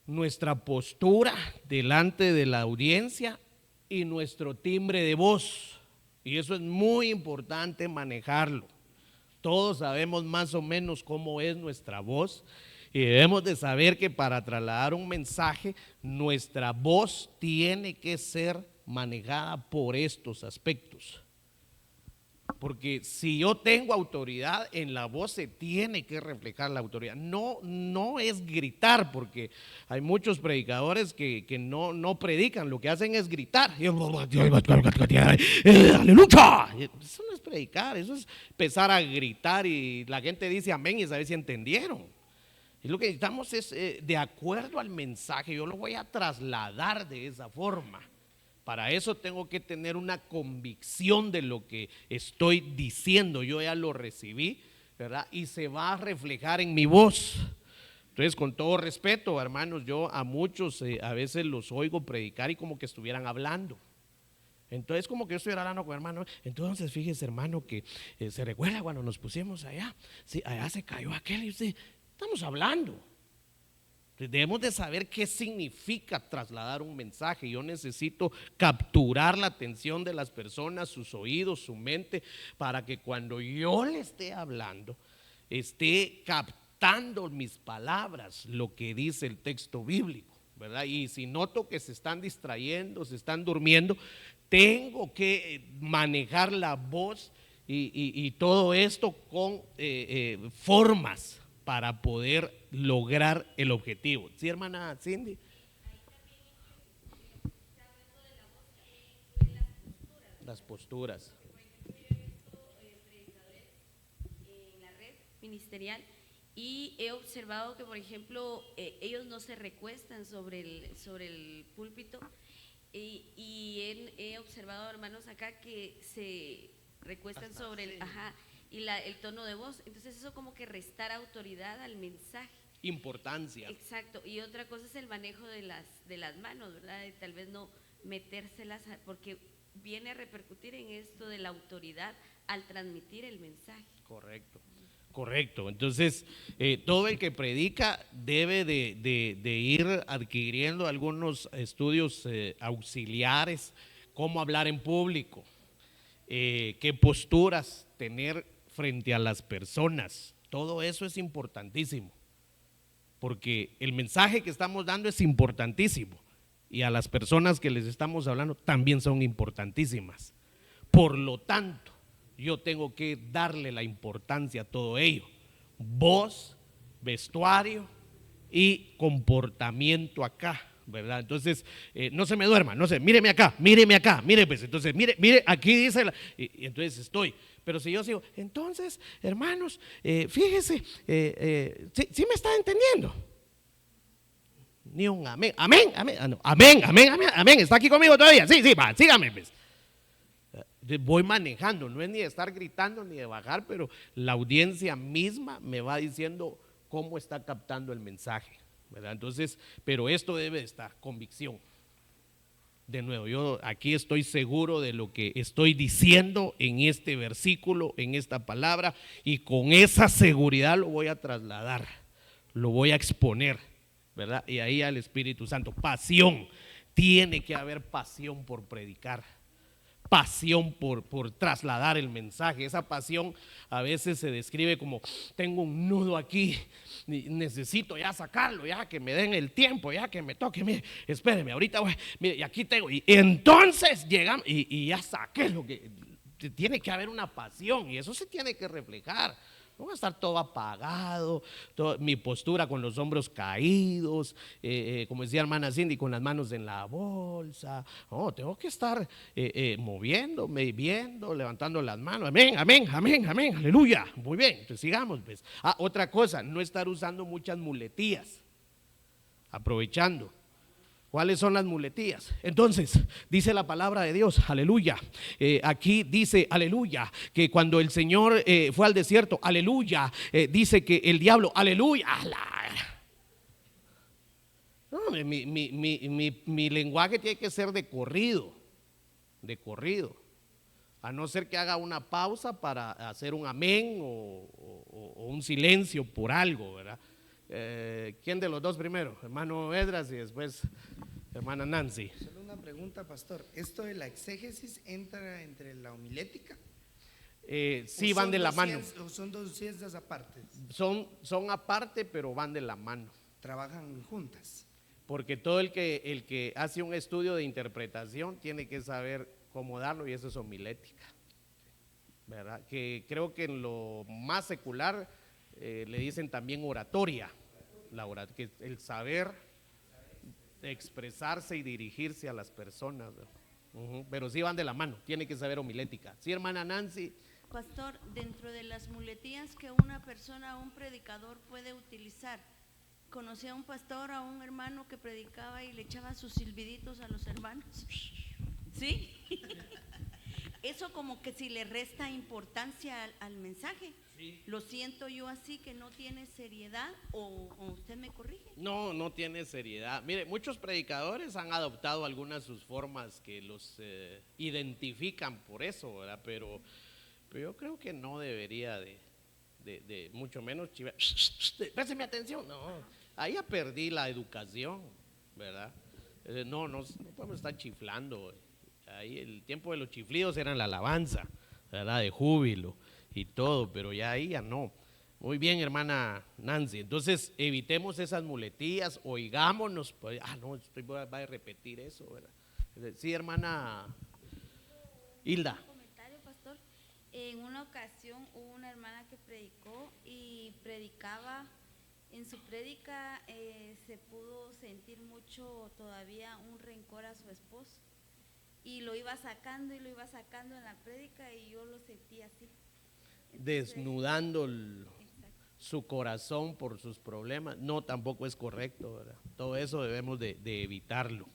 nuestra postura delante de la audiencia y nuestro timbre de voz. Y eso es muy importante manejarlo. Todos sabemos más o menos cómo es nuestra voz y debemos de saber que para trasladar un mensaje, nuestra voz tiene que ser manejada por estos aspectos. Porque si yo tengo autoridad, en la voz se tiene que reflejar la autoridad. No es gritar, porque hay muchos predicadores que no predican, lo que hacen es gritar. ¡Aleluya! Eso no es predicar, eso es empezar a gritar y la gente dice amén y saber si entendieron. Y lo que necesitamos es, de acuerdo al mensaje, yo lo voy a trasladar de esa forma. Para eso tengo que tener una convicción de lo que estoy diciendo. Yo ya lo recibí, ¿verdad? Y se va a reflejar en mi voz. Entonces, con todo respeto, hermanos, yo a muchos a veces los oigo predicar y como que estuvieran hablando. Entonces, como que yo estuviera hablando con hermano. Entonces, fíjese, hermano, que se recuerda cuando nos pusimos allá. Sí, allá se cayó aquel y usted, estamos hablando. Debemos de saber qué significa trasladar un mensaje. Yo necesito capturar la atención de las personas, sus oídos, su mente, para que cuando yo le esté hablando, esté captando mis palabras, lo que dice el texto bíblico, ¿verdad? Y si noto que se están distrayendo, se están durmiendo, tengo que manejar la voz y todo esto con formas para poder lograr el objetivo. ¿Sí, hermana Cindy? Las posturas. En la red ministerial y he observado que, por ejemplo, ellos no se recuestan sobre el púlpito y he observado, hermanos, acá que se recuestan sobre el tono de voz. Entonces eso como que restar autoridad al mensaje. Importancia. Exacto. Y otra cosa es el manejo de las manos, ¿verdad? De tal vez no metérselas, porque viene a repercutir en esto de la autoridad al transmitir el mensaje. Correcto. Entonces, todo el que predica debe de ir adquiriendo algunos estudios auxiliares, cómo hablar en público, qué posturas tener frente a las personas. Todo eso es importantísimo, porque el mensaje que estamos dando es importantísimo y a las personas que les estamos hablando también son importantísimas. Por lo tanto, yo tengo que darle la importancia a todo ello: voz, vestuario y comportamiento acá, ¿verdad? Entonces, no se me duerma, míreme acá, mire pues, entonces, mire, aquí dice, y entonces estoy. Pero si yo sigo, entonces, hermanos, fíjese, ¿sí me está entendiendo? Ni un amén, amén, está aquí conmigo todavía, sí, va, sígame pues. Voy manejando, no es ni de estar gritando ni de bajar, pero la audiencia misma me va diciendo cómo está captando el mensaje, ¿verdad? Entonces, pero esto debe de estar, convicción. De nuevo, yo aquí estoy seguro de lo que estoy diciendo en este versículo, en esta palabra, y con esa seguridad lo voy a trasladar, lo voy a exponer, ¿verdad? Y ahí al Espíritu Santo, pasión, tiene que haber pasión por predicar, pasión por trasladar el mensaje. Esa pasión a veces se describe como: tengo un nudo aquí, necesito ya sacarlo, ya que me den el tiempo, ya que me toque, mire, espéreme, ahorita voy, mire, y aquí tengo, y entonces llegamos y ya saqué lo que tiene. Que haber una pasión y eso se tiene que reflejar. No va a estar todo apagado, mi postura con los hombros caídos, como decía hermana Cindy, con las manos en la bolsa. No, tengo que estar moviéndome, viendo, levantando las manos. Amén, amén, amén, amén, aleluya. Muy bien, entonces sigamos, pues. Otra cosa, no estar usando muchas muletillas, aprovechando. ¿Cuáles son las muletillas? Entonces, dice la palabra de Dios, aleluya. Aquí dice, aleluya, que cuando el Señor fue al desierto, aleluya, dice que el diablo, aleluya. No, mi lenguaje tiene que ser de corrido, a no ser que haga una pausa para hacer un amén o un silencio por algo, ¿verdad? ¿Quién de los dos primero? Hermano Edras y después hermana Nancy. Solo una pregunta, pastor. ¿Esto de la exégesis entra entre la homilética? Sí, van de la mano. ¿O son dos ciencias aparte? Son aparte, pero van de la mano. Trabajan juntas. Porque todo el que hace un estudio de interpretación tiene que saber cómo darlo, y eso es homilética, ¿verdad? Que creo que en lo más secular le dicen también oratoria, que es el saber expresarse y dirigirse a las personas, pero sí van de la mano, tiene que saber homilética. Sí, hermana Nancy. Pastor, dentro de las muletillas que una persona, un predicador puede utilizar, conocí a un pastor, a un hermano que predicaba y le echaba sus silbiditos a los hermanos. ¿Sí? Eso como que si le resta importancia al mensaje. Sí. Lo siento yo así, que no tiene seriedad, o usted me corrige. No tiene seriedad. Mire, muchos predicadores han adoptado algunas de sus formas que los identifican por eso, ¿verdad? Pero yo creo que no debería de mucho menos chivar. Présteme atención. No, ahí ya perdí la educación, ¿verdad? No podemos estar chiflando. Ahí el tiempo de los chiflidos era la alabanza, ¿verdad? De júbilo y todo, pero ya ahí ya no. Muy bien, hermana Nancy. Entonces, evitemos esas muletillas, oigámonos. Pues, no, va a repetir eso, ¿verdad? Sí, hermana Hilda. Un comentario, pastor. En una ocasión hubo una hermana que predicó y predicaba. En su prédica se pudo sentir mucho todavía un rencor a su esposo. Y lo iba sacando en la prédica, y yo lo sentí así. Entonces, desnudando su corazón por sus problemas. No, tampoco es correcto, ¿verdad? Todo eso debemos de evitarlo.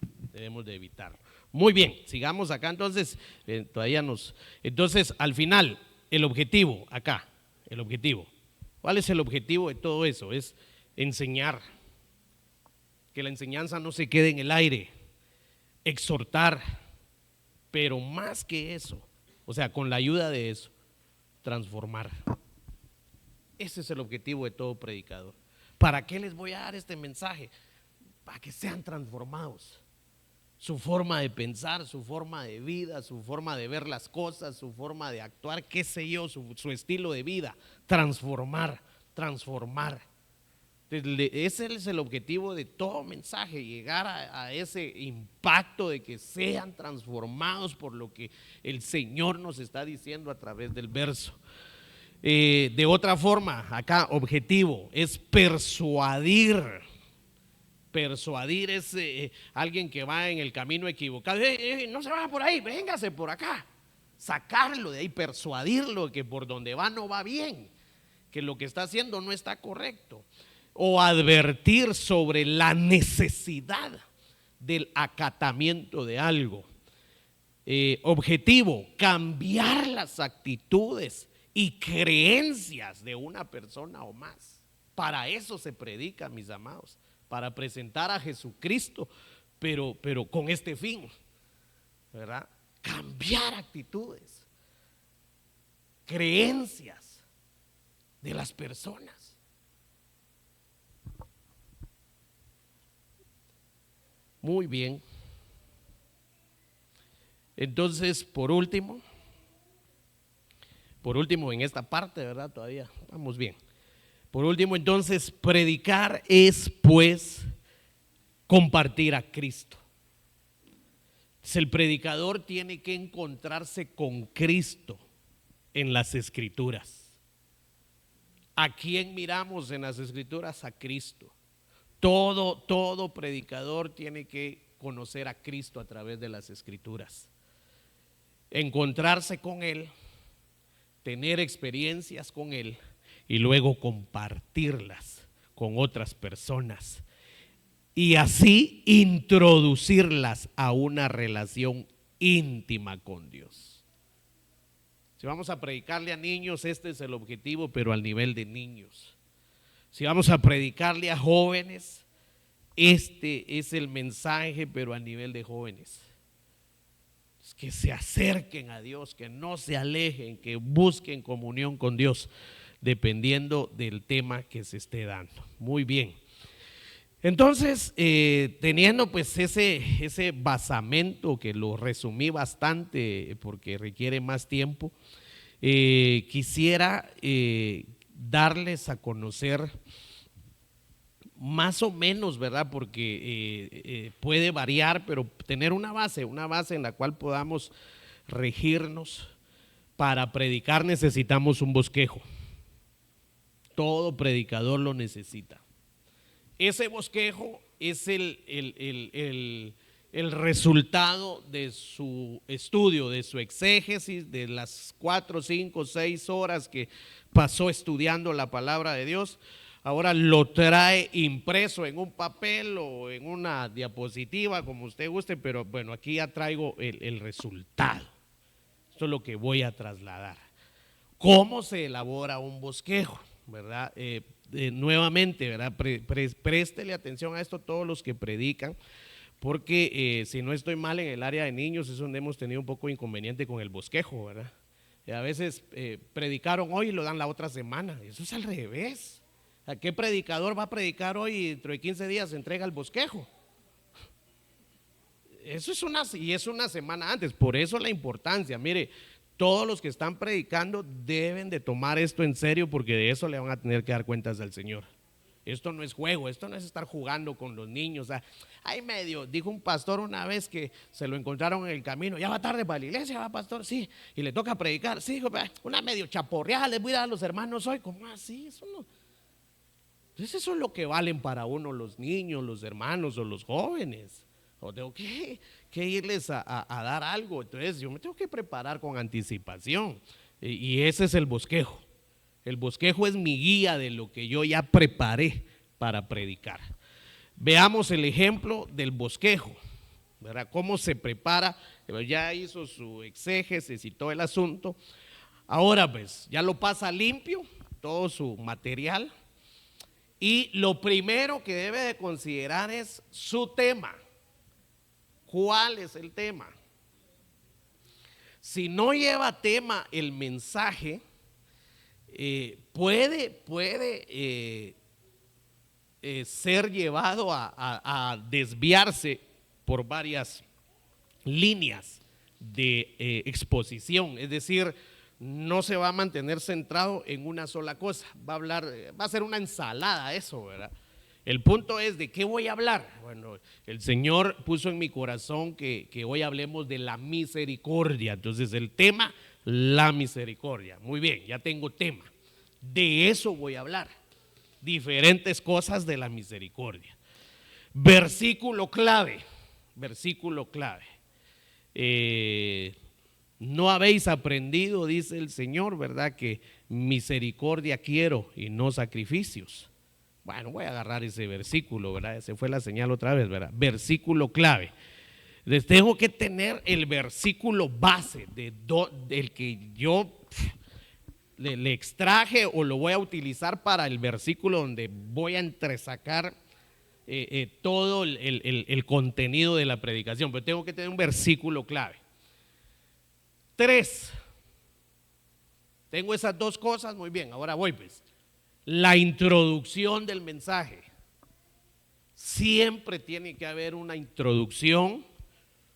Muy bien, sigamos acá. Entonces, entonces al final, el objetivo acá, ¿cuál es el objetivo de todo eso? Es enseñar, que la enseñanza no se quede en el aire, exhortar. Pero más que eso, o sea, con la ayuda de eso, transformar. Ese es el objetivo de todo predicador. ¿Para qué les voy a dar este mensaje? Para que sean transformados. Su forma de pensar, su forma de vida, su forma de ver las cosas, su forma de actuar, qué sé yo, su estilo de vida. Transformar. Ese es el objetivo de todo mensaje, llegar a ese impacto de que sean transformados por lo que el Señor nos está diciendo a través del verso. De otra forma, acá objetivo es persuadir. Persuadir es alguien que va en el camino equivocado. No se vaya por ahí, véngase por acá. Sacarlo de ahí, persuadirlo que por donde va no va bien, que lo que está haciendo no está correcto. O advertir sobre la necesidad del acatamiento de algo. Objetivo, cambiar las actitudes y creencias de una persona o más. Para eso se predica, mis amados, para presentar a Jesucristo, pero con este fin, ¿verdad? Cambiar actitudes, creencias de las personas. Muy bien. Entonces, por último en esta parte, ¿verdad? Todavía vamos bien. Por último, entonces, predicar es pues compartir a Cristo. Entonces, el predicador tiene que encontrarse con Cristo en las Escrituras. ¿A quién miramos en las Escrituras? A Cristo. Todo predicador tiene que conocer a Cristo a través de las Escrituras. Encontrarse con Él, tener experiencias con Él y luego compartirlas con otras personas y así introducirlas a una relación íntima con Dios. Si vamos a predicarle a niños, este es el objetivo, pero al nivel de niños. Si vamos a predicarle a jóvenes, este es el mensaje, pero a nivel de jóvenes. Que se acerquen a Dios, que no se alejen, que busquen comunión con Dios, dependiendo del tema que se esté dando. Muy bien. Entonces, teniendo pues ese basamento que lo resumí bastante porque requiere más tiempo, quisiera darles a conocer más o menos, ¿verdad? Porque puede variar, pero tener una base en la cual podamos regirnos. Para predicar necesitamos un bosquejo. Todo predicador lo necesita. Ese bosquejo es el resultado de su estudio, de su exégesis, de las 4, 5, 6 horas que pasó estudiando la palabra de Dios. Ahora lo trae impreso en un papel o en una diapositiva, como usted guste, pero bueno, aquí ya traigo el resultado. Esto es lo que voy a trasladar. ¿Cómo se elabora un bosquejo? ¿Verdad? Nuevamente, ¿verdad? Préstele atención a esto todos los que predican, porque si no estoy mal, en el área de niños es donde hemos tenido un poco de inconveniente con el bosquejo, ¿verdad? Y a veces predicaron hoy y lo dan la otra semana. Eso es al revés. ¿A qué predicador va a predicar hoy y dentro de 15 días se entrega el bosquejo? Eso es una semana antes. Por eso la importancia. Mire, todos los que están predicando deben de tomar esto en serio, porque de eso le van a tener que dar cuentas al Señor. Esto no es juego, esto no es estar jugando con los niños. O sea, hay medio, dijo un pastor una vez que se lo encontraron en el camino. Ya va tarde para la iglesia, va pastor, sí, y le toca predicar. Sí, una medio chaporreada les voy a dar a los hermanos hoy. ¿Cómo así? Eso no. Entonces eso es lo que valen para uno los niños, los hermanos o los jóvenes. O tengo que irles a dar algo. Entonces yo me tengo que preparar con anticipación. Y ese es el bosquejo. El bosquejo es mi guía de lo que yo ya preparé para predicar. Veamos el ejemplo del bosquejo, ¿verdad? Cómo se prepara. Ya hizo su exégesis y todo el asunto. Ahora pues ya lo pasa limpio, todo su material. Y lo primero que debe de considerar es su tema. ¿Cuál es el tema? Si no lleva tema el mensaje, puede ser llevado a desviarse por varias líneas de exposición. Es decir, no se va a mantener centrado en una sola cosa. Va a ser una ensalada eso, ¿verdad? El punto es, ¿de qué voy a hablar? Bueno, el Señor puso en mi corazón que hoy hablemos de la misericordia. Entonces el tema, la misericordia. Muy bien, ya tengo tema. De eso voy a hablar. Diferentes cosas de la misericordia. Versículo clave. No habéis aprendido, dice el Señor, ¿verdad? Que misericordia quiero y no sacrificios. Bueno, voy a agarrar ese versículo, ¿verdad? Esa fue la señal otra vez, ¿verdad? Versículo clave. Les tengo que tener el versículo base del que yo le extraje o lo voy a utilizar para el versículo donde voy a entresacar todo el contenido de la predicación. Pero tengo que tener un versículo clave. 3. Tengo esas dos cosas, muy bien, ahora voy pues. La introducción del mensaje. Siempre tiene que haber una introducción,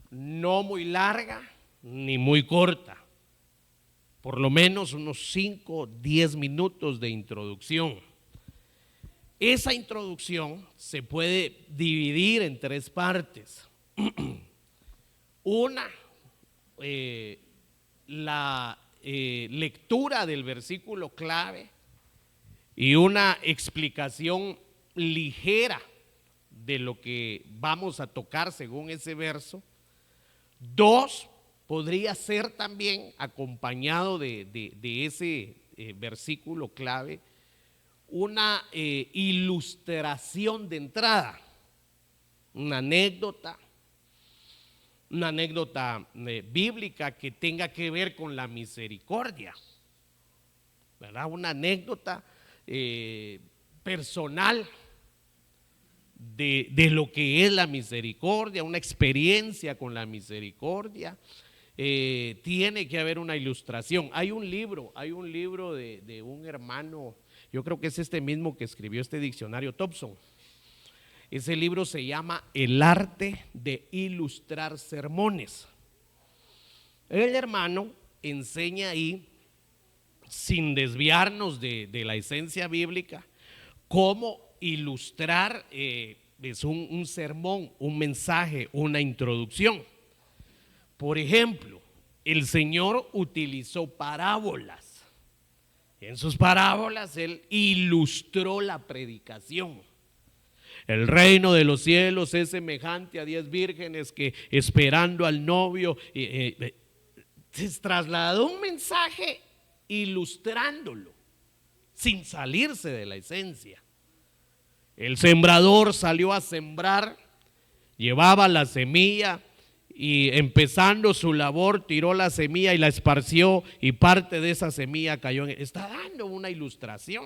no muy larga, ni muy corta, por lo menos unos 5, 10 minutos de introducción. Esa introducción se puede dividir en 3 partes. Una, la lectura del versículo clave y una explicación ligera de lo que vamos a tocar según ese verso. 2, podría ser también acompañado de ese versículo clave una ilustración de entrada, una anécdota bíblica que tenga que ver con la misericordia, ¿verdad? Una anécdota personal de lo que es la misericordia, una experiencia con la misericordia. Tiene que haber una ilustración. Hay un libro de un hermano, yo creo que es este mismo que escribió este diccionario Thompson. Ese libro se llama El arte de ilustrar sermones. El hermano enseña ahí, sin desviarnos de la esencia bíblica, cómo ilustrar es un sermón, un mensaje, una introducción. Por ejemplo, el Señor utilizó parábolas. En sus parábolas Él ilustró la predicación. El reino de los cielos es semejante a 10 vírgenes que esperando al novio, se trasladó un mensaje ilustrándolo, sin salirse de la esencia. El sembrador salió a sembrar, llevaba la semilla y empezando su labor tiró la semilla y la esparció y parte de esa semilla cayó en él. Está dando una ilustración.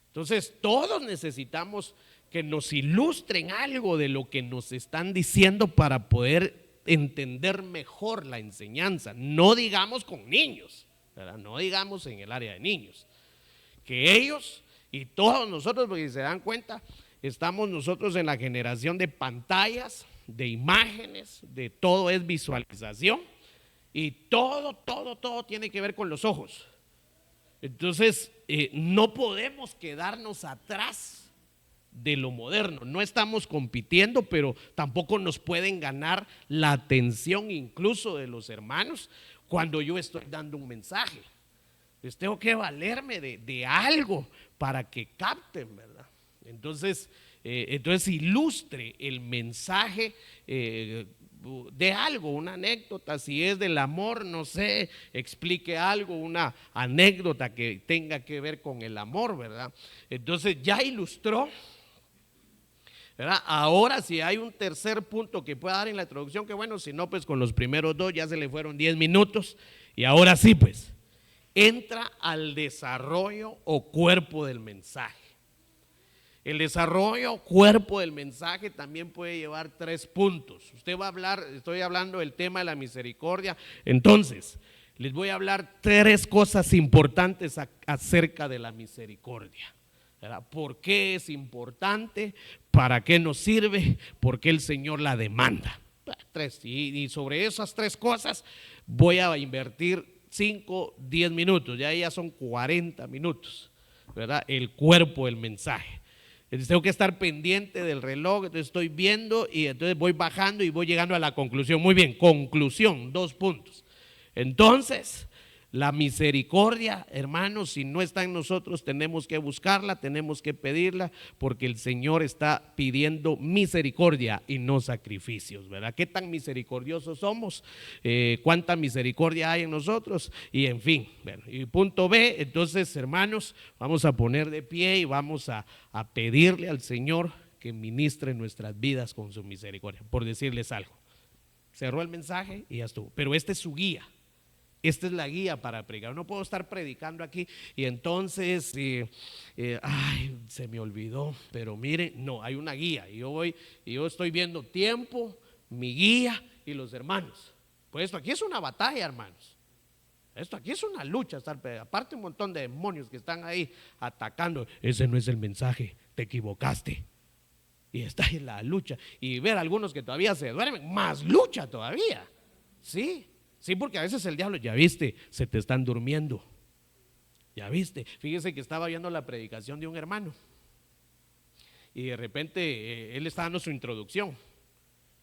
Entonces todos necesitamos que nos ilustren algo de lo que nos están diciendo para poder entender mejor la enseñanza. No digamos con niños, ¿verdad? No digamos en el área de niños, que ellos y todos nosotros, porque si se dan cuenta, estamos nosotros en la generación de pantallas, de imágenes, de todo es visualización y todo tiene que ver con los ojos. Entonces no podemos quedarnos atrás de lo moderno. No estamos compitiendo, pero tampoco nos pueden ganar la atención incluso de los hermanos cuando yo estoy dando un mensaje. Les tengo que valerme de algo para que capten, ¿verdad? Entonces ilustre el mensaje de algo, una anécdota, si es del amor, no sé, explique algo, una anécdota que tenga que ver con el amor, ¿verdad? Entonces ya ilustró, ¿verdad? Ahora si hay un tercer punto que pueda dar en la introducción, que bueno, si no, pues con los primeros 2 ya se le fueron 10 minutos y ahora sí, pues entra al desarrollo o cuerpo del mensaje. El desarrollo cuerpo del mensaje también puede llevar 3 puntos. Usted va a hablar, estoy hablando del tema de la misericordia, entonces les voy a hablar 3 cosas importantes acerca de la misericordia, ¿verdad? ¿Por qué es importante? ¿Para qué nos sirve? ¿Por qué el Señor la demanda? 3, y sobre esas 3 cosas voy a invertir 5, 10 minutos, ya son 40 minutos, ¿verdad? El cuerpo del mensaje. Entonces tengo que estar pendiente del reloj, entonces estoy viendo y entonces voy bajando y voy llegando a la conclusión. Muy bien, conclusión, 2 puntos. Entonces, la misericordia, hermanos, si no está en nosotros, tenemos que buscarla, tenemos que pedirla, porque el Señor está pidiendo misericordia y no sacrificios, ¿verdad? ¿Qué tan misericordiosos somos? ¿Cuánta misericordia hay en nosotros? Y en fin, bueno, y punto B, entonces, hermanos, vamos a poner de pie y vamos a pedirle al Señor que ministre nuestras vidas con su misericordia, por decirles algo. Cerró el mensaje y ya estuvo, pero esta es su guía. Esta es la guía para predicar. No puedo estar predicando aquí y entonces, se me olvidó, pero mire, no, hay una guía. Y yo estoy viendo tiempo, mi guía y los hermanos. Pues esto aquí es una batalla, hermanos. Esto aquí es una lucha, aparte un montón de demonios que están ahí atacando. Ese no es el mensaje, te equivocaste. Y está en la lucha. Y ver a algunos que todavía se duermen, más lucha todavía. Sí. Sí, porque a veces el diablo, ya viste, se te están durmiendo. Ya viste, fíjese que estaba viendo la predicación de un hermano y de repente él estaba dando su introducción.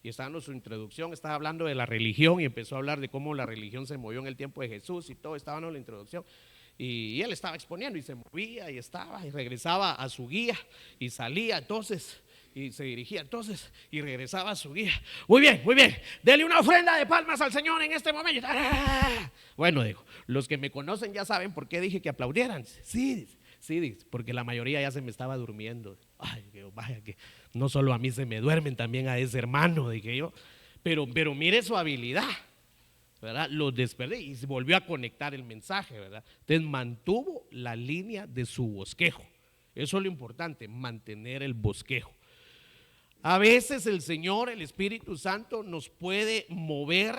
Y estaba dando su introducción, estaba hablando de la religión y empezó a hablar de cómo la religión se movió en el tiempo de Jesús y todo, estaba dando la introducción. Y él estaba exponiendo y se movía y estaba y regresaba a su guía y salía entonces y se dirigía entonces y regresaba a su guía. Muy bien, dele una ofrenda de palmas al Señor en este momento. Bueno, digo, los que me conocen ya saben por qué dije que aplaudieran. Sí, porque la mayoría ya se me estaba durmiendo. Ay, vaya que no solo a mí se me duermen, también a ese hermano, dije yo. Pero mire su habilidad, ¿verdad? Lo desperté y se volvió a conectar el mensaje, ¿verdad? Entonces mantuvo la línea de su bosquejo. Eso es lo importante, mantener el bosquejo. A veces el Señor, el Espíritu Santo, nos puede mover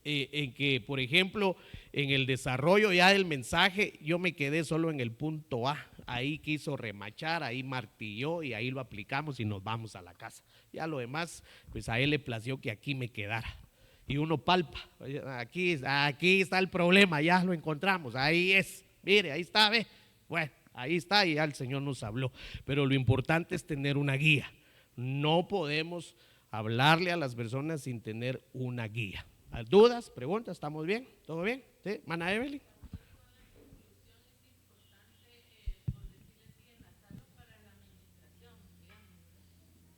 en que, por ejemplo, en el desarrollo ya del mensaje, yo me quedé solo en el punto A. Ahí quiso remachar, ahí martilló y ahí lo aplicamos y nos vamos a la casa. Ya lo demás, pues a él le plació que aquí me quedara. Y uno palpa, aquí está el problema, ya lo encontramos, ahí es, mire, ahí está, ve. Bueno, ahí está y ya el Señor nos habló. Pero lo importante es tener una guía. No podemos hablarle a las personas sin tener una guía. ¿Dudas? ¿Preguntas? ¿Estamos bien? ¿Todo bien? ¿Sí? ¿Mana Evelyn?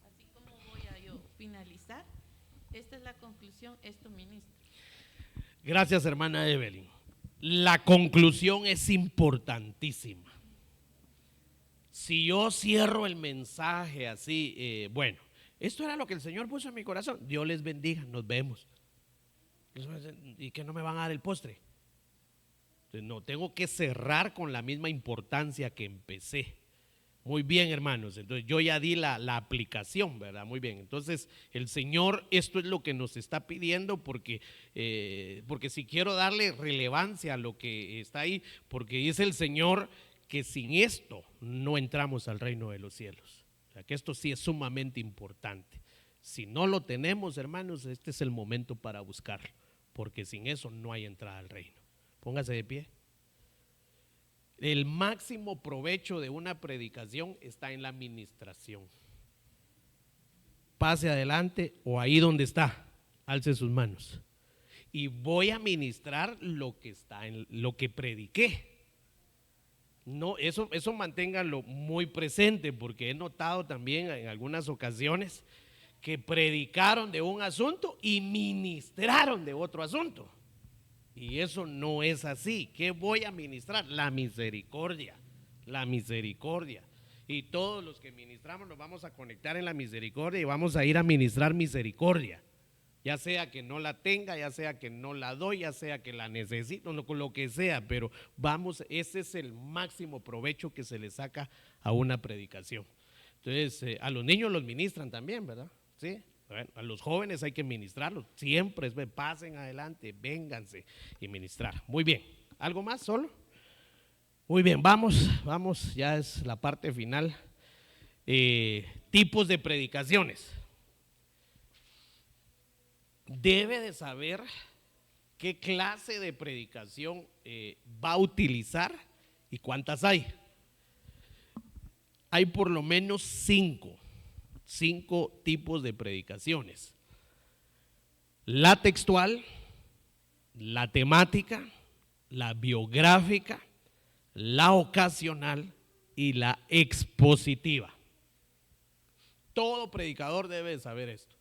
Así como voy a yo finalizar, esta es la conclusión, esto ministro. Gracias, hermana Evelyn. La conclusión es importantísima. Si yo cierro el mensaje así, bueno, esto era lo que el Señor puso en mi corazón. Dios les bendiga, nos vemos. ¿Y que no me van a dar el postre? Entonces, no, tengo que cerrar con la misma importancia que empecé. Muy bien, hermanos, entonces yo ya di la aplicación, ¿verdad? Muy bien, entonces el Señor, esto es lo que nos está pidiendo porque si quiero darle relevancia a lo que está ahí, porque dice el Señor que sin esto no entramos al reino de los cielos. O sea, que esto sí es sumamente importante. Si no lo tenemos, hermanos, este es el momento para buscarlo, porque sin eso no hay entrada al reino. Póngase de pie. El máximo provecho de una predicación está en la administración. Pase adelante o ahí donde está, alce sus manos. Y voy a ministrar lo que está en lo que prediqué. No, eso manténganlo muy presente, porque he notado también en algunas ocasiones que predicaron de un asunto y ministraron de otro asunto. Y eso no es así. ¿Qué voy a ministrar? La misericordia, la misericordia. Y todos los que ministramos nos vamos a conectar en la misericordia y vamos a ir a ministrar misericordia. Ya sea que no la tenga, ya sea que no la doy, ya sea que la necesito, lo que sea, pero vamos, ese es el máximo provecho que se le saca a una predicación. Entonces, a los niños los ministran también, ¿verdad? Sí. Bueno, a los jóvenes hay que ministrarlos, siempre pasen adelante, vénganse y ministrar. Muy bien, ¿algo más solo? Muy bien, vamos, ya es la parte final. Tipos de predicaciones. Debe de saber qué clase de predicación va a utilizar y cuántas hay. Hay por lo menos 5 tipos de predicaciones: la textual, la temática, la biográfica, la ocasional y la expositiva. Todo predicador debe de saber esto.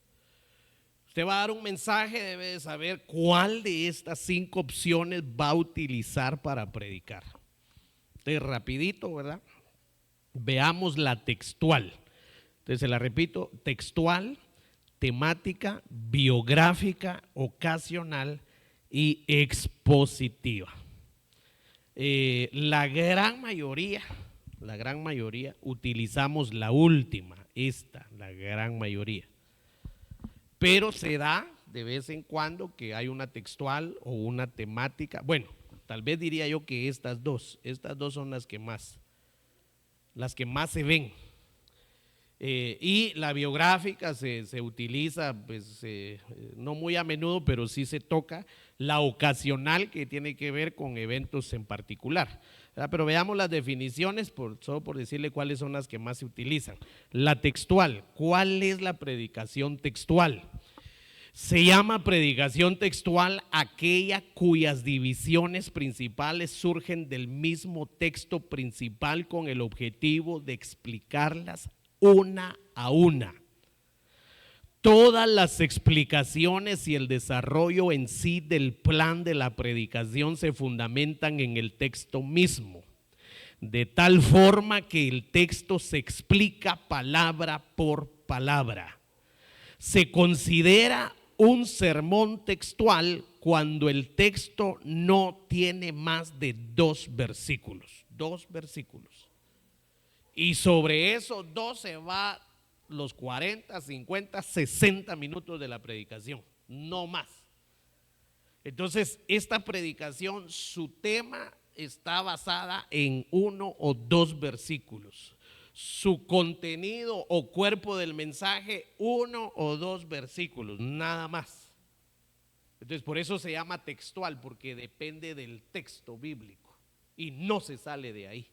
Usted va a dar un mensaje, debe de saber cuál de estas 5 opciones va a utilizar para predicar. Entonces, rapidito, ¿verdad? Veamos la textual. Entonces, se la repito: textual, temática, biográfica, ocasional y expositiva. La gran mayoría utilizamos la última, la gran mayoría. Pero se da de vez en cuando que hay una textual o una temática. Bueno, tal vez diría yo que estas dos son las que más se ven. Y la biográfica se utiliza, pues, no muy a menudo, pero sí se toca. La ocasional, que tiene que ver con eventos en particular, ¿verdad? Pero veamos las definiciones, solo por decirle cuáles son las que más se utilizan. La textual, ¿cuál es la predicación textual? Se llama predicación textual aquella cuyas divisiones principales surgen del mismo texto principal con el objetivo de explicarlas una a una. Todas las explicaciones y el desarrollo en sí del plan de la predicación se fundamentan en el texto mismo, de tal forma que el texto se explica palabra por palabra. Se considera un sermón textual cuando el texto no tiene más de 2 versículos. 2 versículos. Y sobre esos 2 se va los 40, 50, 60 minutos de la predicación, no más. Entonces, esta predicación, su tema está basada en 1 o 2 versículos. Su contenido o cuerpo del mensaje, 1 o 2 versículos, nada más. Entonces, por eso se llama textual, porque depende del texto bíblico y no se sale de ahí.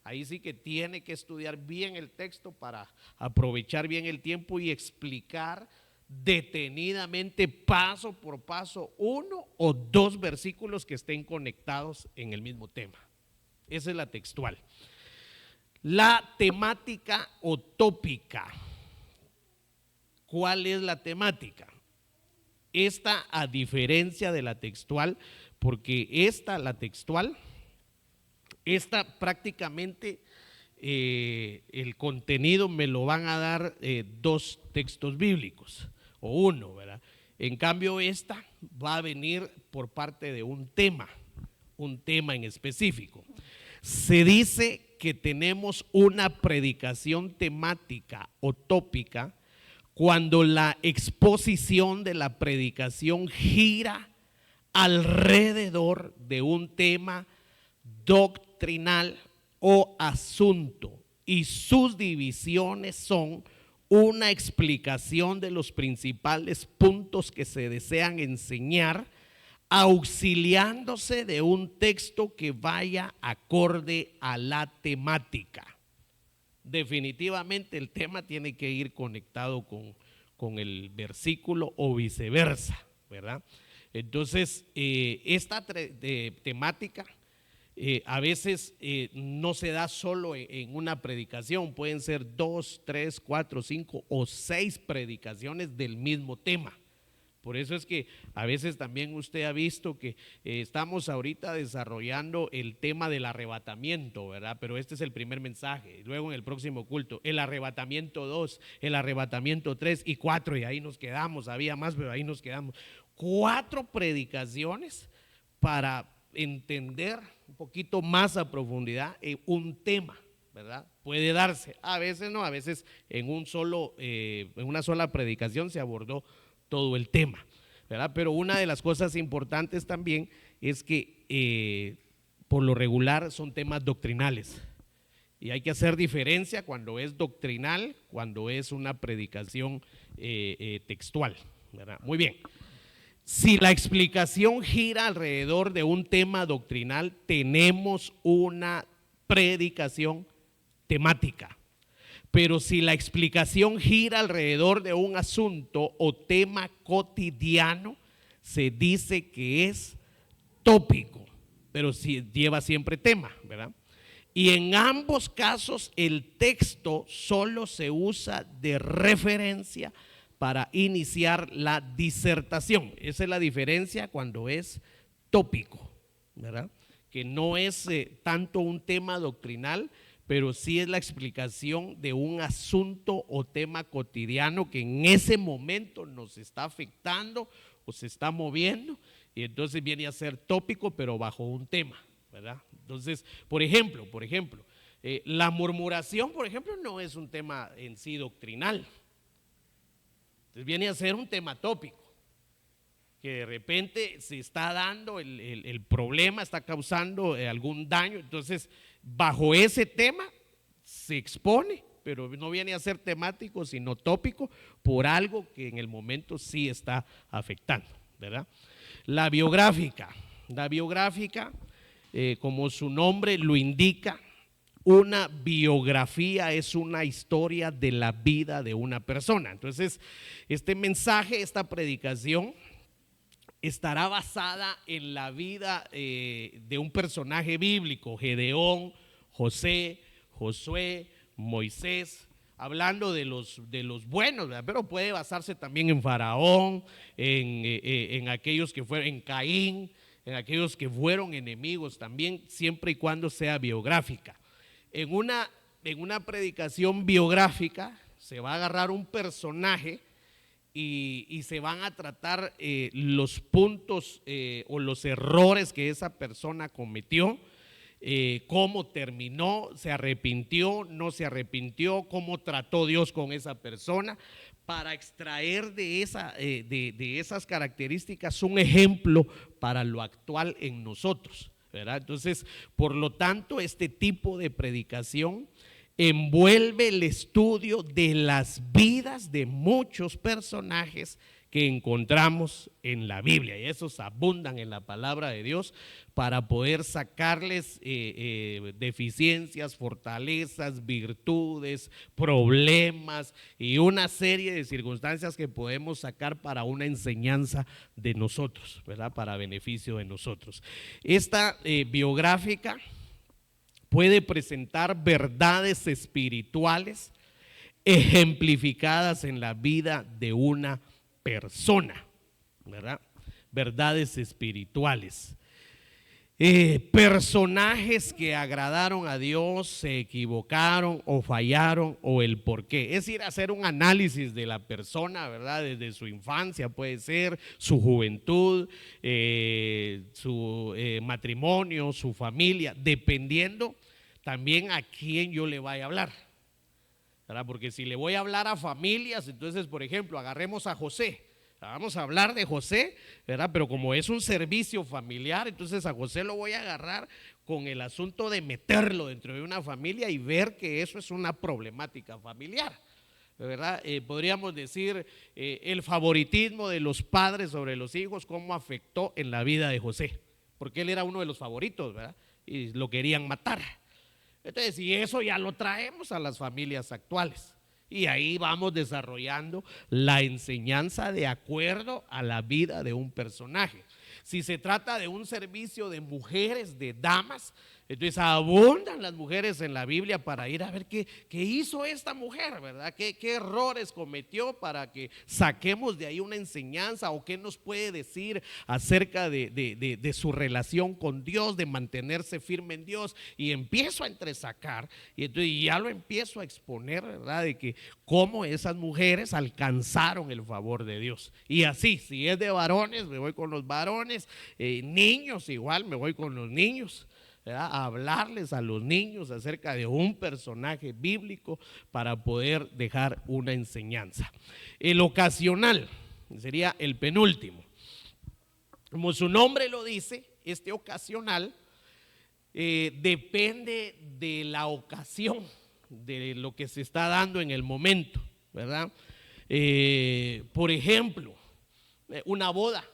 Ahí sí que tiene que estudiar bien el texto para aprovechar bien el tiempo y explicar detenidamente, paso por paso, 1 o 2 versículos que estén conectados en el mismo tema. Esa es la textual. La temática o tópica. ¿Cuál es la temática? Esta, a diferencia de la textual, porque la textual, esta prácticamente el contenido me lo van a dar 2 textos bíblicos o 1, ¿verdad? En cambio, esta va a venir por parte de un tema en específico. Se dice que tenemos una predicación temática o tópica cuando la exposición de la predicación gira alrededor de un tema doctrinal o asunto y sus divisiones son una explicación de los principales puntos que se desean enseñar, auxiliándose de un texto que vaya acorde a la temática. Definitivamente el tema tiene que ir conectado con el versículo o viceversa, ¿verdad? Entonces, esta temática a veces no se da solo en una predicación, pueden ser 2, 3, 4, 5 o 6 predicaciones del mismo tema. Por eso es que a veces también usted ha visto que estamos ahorita desarrollando el tema del arrebatamiento, ¿verdad? Pero este es el primer mensaje. Luego en el próximo culto, el arrebatamiento 2, el arrebatamiento 3 y 4, y ahí nos quedamos. Había más, pero ahí nos quedamos. 4 predicaciones para entender un poquito más a profundidad un tema, ¿verdad? Puede darse, a veces no, a veces en una sola predicación se abordó todo el tema, ¿verdad? Pero una de las cosas importantes también es que por lo regular son temas doctrinales y hay que hacer diferencia cuando es doctrinal, cuando es una predicación textual, ¿verdad? Muy bien. Si la explicación gira alrededor de un tema doctrinal, tenemos una predicación temática. Pero si la explicación gira alrededor de un asunto o tema cotidiano, se dice que es tópico, pero sí lleva siempre tema, ¿verdad? Y en ambos casos el texto solo se usa de referencia para iniciar la disertación. Esa es la diferencia cuando es tópico, ¿verdad? Que no es tanto un tema doctrinal, pero sí es la explicación de un asunto o tema cotidiano que en ese momento nos está afectando o se está moviendo, y entonces viene a ser tópico, pero bajo un tema, ¿verdad? Entonces, por ejemplo, la murmuración, por ejemplo, no es un tema en sí doctrinal. Entonces viene a ser un tema tópico, que de repente se está dando el problema, está causando algún daño, entonces bajo ese tema se expone pero no viene a ser temático, sino tópico, por algo que en el momento sí está afectando, ¿verdad? La biográfica, como su nombre lo indica, una biografía es una historia de la vida de una persona. Entonces, este mensaje, esta predicación, estará basada en la vida de un personaje bíblico: Gedeón, José, Josué, Moisés, hablando de los buenos, ¿verdad? Pero puede basarse también en Faraón, en aquellos que fueron, en Caín, en aquellos que fueron enemigos también, siempre y cuando sea biográfica. En una predicación biográfica se va a agarrar un personaje y se van a tratar los puntos o los errores que esa persona cometió, cómo terminó, se arrepintió, no se arrepintió, cómo trató Dios con esa persona, para extraer de esas características un ejemplo para lo actual en nosotros, ¿verdad? Entonces, por lo tanto, este tipo de predicación envuelve el estudio de las vidas de muchos personajes que encontramos en la Biblia, y esos abundan en la palabra de Dios, para poder sacarles deficiencias, fortalezas, virtudes, problemas y una serie de circunstancias que podemos sacar para una enseñanza de nosotros, ¿verdad? Para beneficio de nosotros. Esta biográfica puede presentar verdades espirituales ejemplificadas en la vida de una persona, ¿verdad? Verdades espirituales. Personajes que agradaron a Dios, se equivocaron o fallaron, o el por qué. Es decir, hacer un análisis de la persona, ¿verdad? Desde su infancia, puede ser su juventud, su matrimonio, su familia, dependiendo también a quién yo le vaya a hablar, ¿verdad? Porque si le voy a hablar a familias, entonces, por ejemplo, agarremos a José. Vamos a hablar de José, ¿verdad? Pero como es un servicio familiar, entonces a José lo voy a agarrar con el asunto de meterlo dentro de una familia y ver que eso es una problemática familiar, ¿verdad? Podríamos decir el favoritismo de los padres sobre los hijos, cómo afectó en la vida de José, porque él era uno de los favoritos, ¿verdad? Y lo querían matar. Entonces, y eso ya lo traemos a las familias actuales. Y ahí vamos desarrollando la enseñanza de acuerdo a la vida de un personaje. Si se trata de un servicio de mujeres, de damas, entonces abundan las mujeres en la Biblia para ir a ver qué hizo esta mujer, ¿verdad? ¿Qué errores cometió, para que saquemos de ahí una enseñanza, o qué nos puede decir acerca de su relación con Dios, de mantenerse firme en Dios. Y empiezo a entresacar, y entonces ya lo empiezo a exponer, ¿verdad? De que cómo esas mujeres alcanzaron el favor de Dios. Y así, si es de varones, me voy con los varones, niños igual, me voy con los niños, ¿verdad? A hablarles a los niños acerca de un personaje bíblico para poder dejar una enseñanza. El ocasional sería el penúltimo. Como su nombre lo dice, este ocasional depende de la ocasión, de lo que se está dando en el momento, ¿verdad? Por ejemplo, una boda.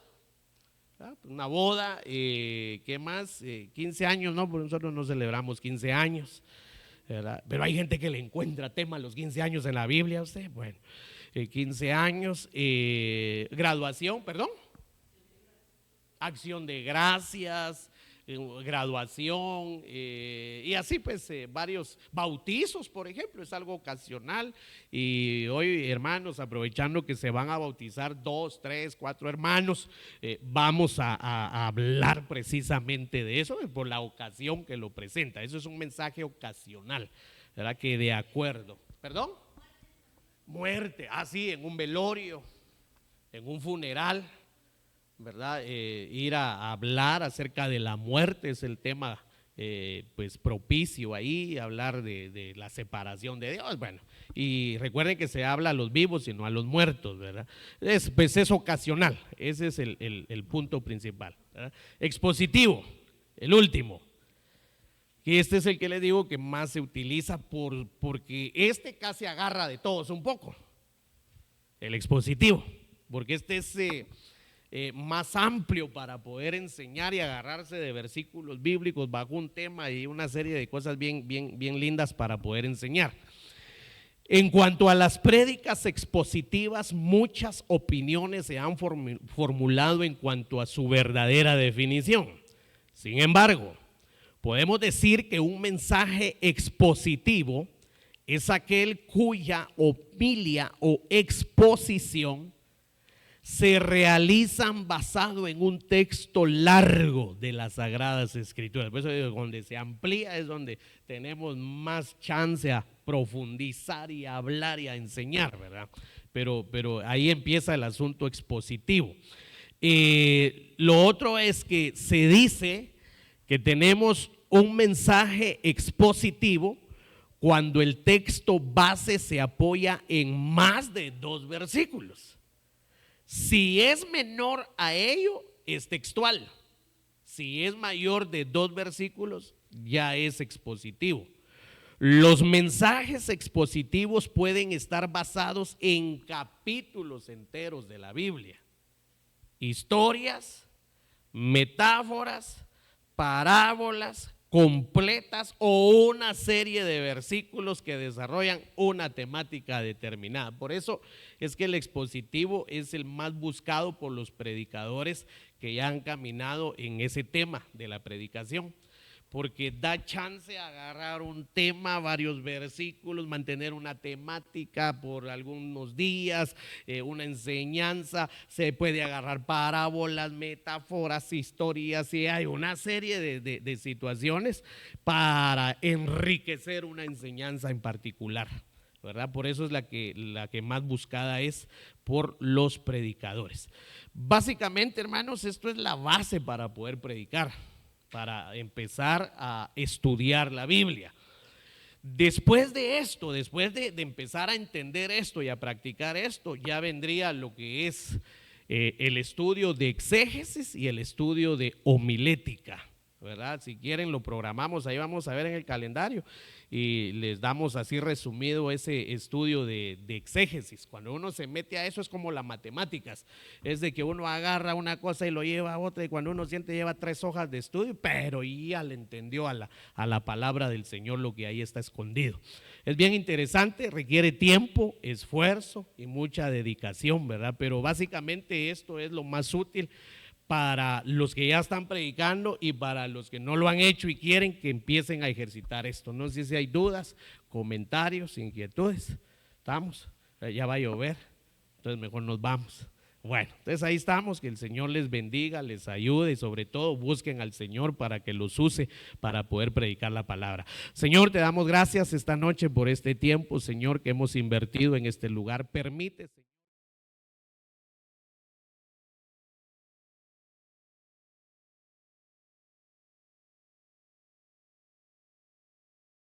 Una boda, ¿qué más? 15 años, ¿no? Porque nosotros no celebramos 15 años, ¿verdad? Pero hay gente que le encuentra tema a los 15 años en la Biblia, usted. Bueno, 15 años, graduación, perdón, acción de gracias, graduación, y así pues varios bautizos, por ejemplo, es algo ocasional. Y hoy, hermanos, aprovechando que se van a bautizar 2, 3, 4 hermanos, vamos a hablar precisamente de eso, por la ocasión que lo presenta. Eso es un mensaje ocasional, ¿verdad? Que de acuerdo, perdón, muerte, sí, en un velorio, en un funeral, ¿verdad? Ir a hablar acerca de la muerte es el tema pues propicio ahí, hablar de la separación de Dios. Bueno, y recuerden que se habla a los vivos y no a los muertos, ¿verdad? Pues es ocasional, ese es el punto principal, ¿verdad? Expositivo, el último. que este es el que les digo que más se utiliza porque este casi agarra de todos un poco, el expositivo, porque este es más amplio para poder enseñar y agarrarse de versículos bíblicos bajo un tema y una serie de cosas bien lindas para poder enseñar. En cuanto a las prédicas expositivas, muchas opiniones se han formulado en cuanto a su verdadera definición. Sin embargo, podemos decir que un mensaje expositivo es aquel cuya homilia o exposición se realizan basado en un texto largo de las Sagradas Escrituras. Por eso digo, donde se amplía es donde tenemos más chance a profundizar y a hablar y a enseñar, ¿verdad? Pero ahí empieza el asunto expositivo. Lo otro es que se dice que tenemos un mensaje expositivo cuando el texto base se apoya en más de 2 versículos. Si es menor a ello, es textual. Si es mayor de 2 versículos, ya es expositivo. Los mensajes expositivos pueden estar basados en capítulos enteros de la Biblia, historias, metáforas, parábolas completas o una serie de versículos que desarrollan una temática determinada. Por eso es que el expositivo es el más buscado por los predicadores que ya han caminado en ese tema de la predicación, porque da chance a agarrar un tema, varios versículos, mantener una temática por algunos días, una enseñanza, se puede agarrar parábolas, metáforas, historias, y hay una serie de situaciones para enriquecer una enseñanza en particular, ¿verdad? Por eso es la que más buscada es por los predicadores. Básicamente, hermanos, esto es la base para poder predicar, para empezar a estudiar la Biblia. Después de esto, después de empezar a entender esto y a practicar esto, ya vendría lo que es el estudio de exégesis y el estudio de homilética, ¿verdad? Si quieren lo programamos, ahí vamos a ver en el calendario y les damos así resumido ese estudio de exégesis. Cuando uno se mete a eso es como las matemáticas, es de que uno agarra una cosa y lo lleva a otra, y cuando uno siente lleva 3 hojas de estudio, pero ya le entendió a la palabra del Señor lo que ahí está escondido. Es bien interesante, requiere tiempo, esfuerzo y mucha dedicación, ¿verdad? Pero básicamente esto es lo más útil para los que ya están predicando y para los que no lo han hecho y quieren que empiecen a ejercitar esto. No sé si hay dudas, comentarios, inquietudes. ¿Estamos? Ya va a llover, entonces mejor nos vamos. Bueno, entonces ahí estamos, que el Señor les bendiga, les ayude y sobre todo busquen al Señor para que los use para poder predicar la palabra. Señor, te damos gracias esta noche por este tiempo, Señor, que hemos invertido en este lugar. Permite, Señor.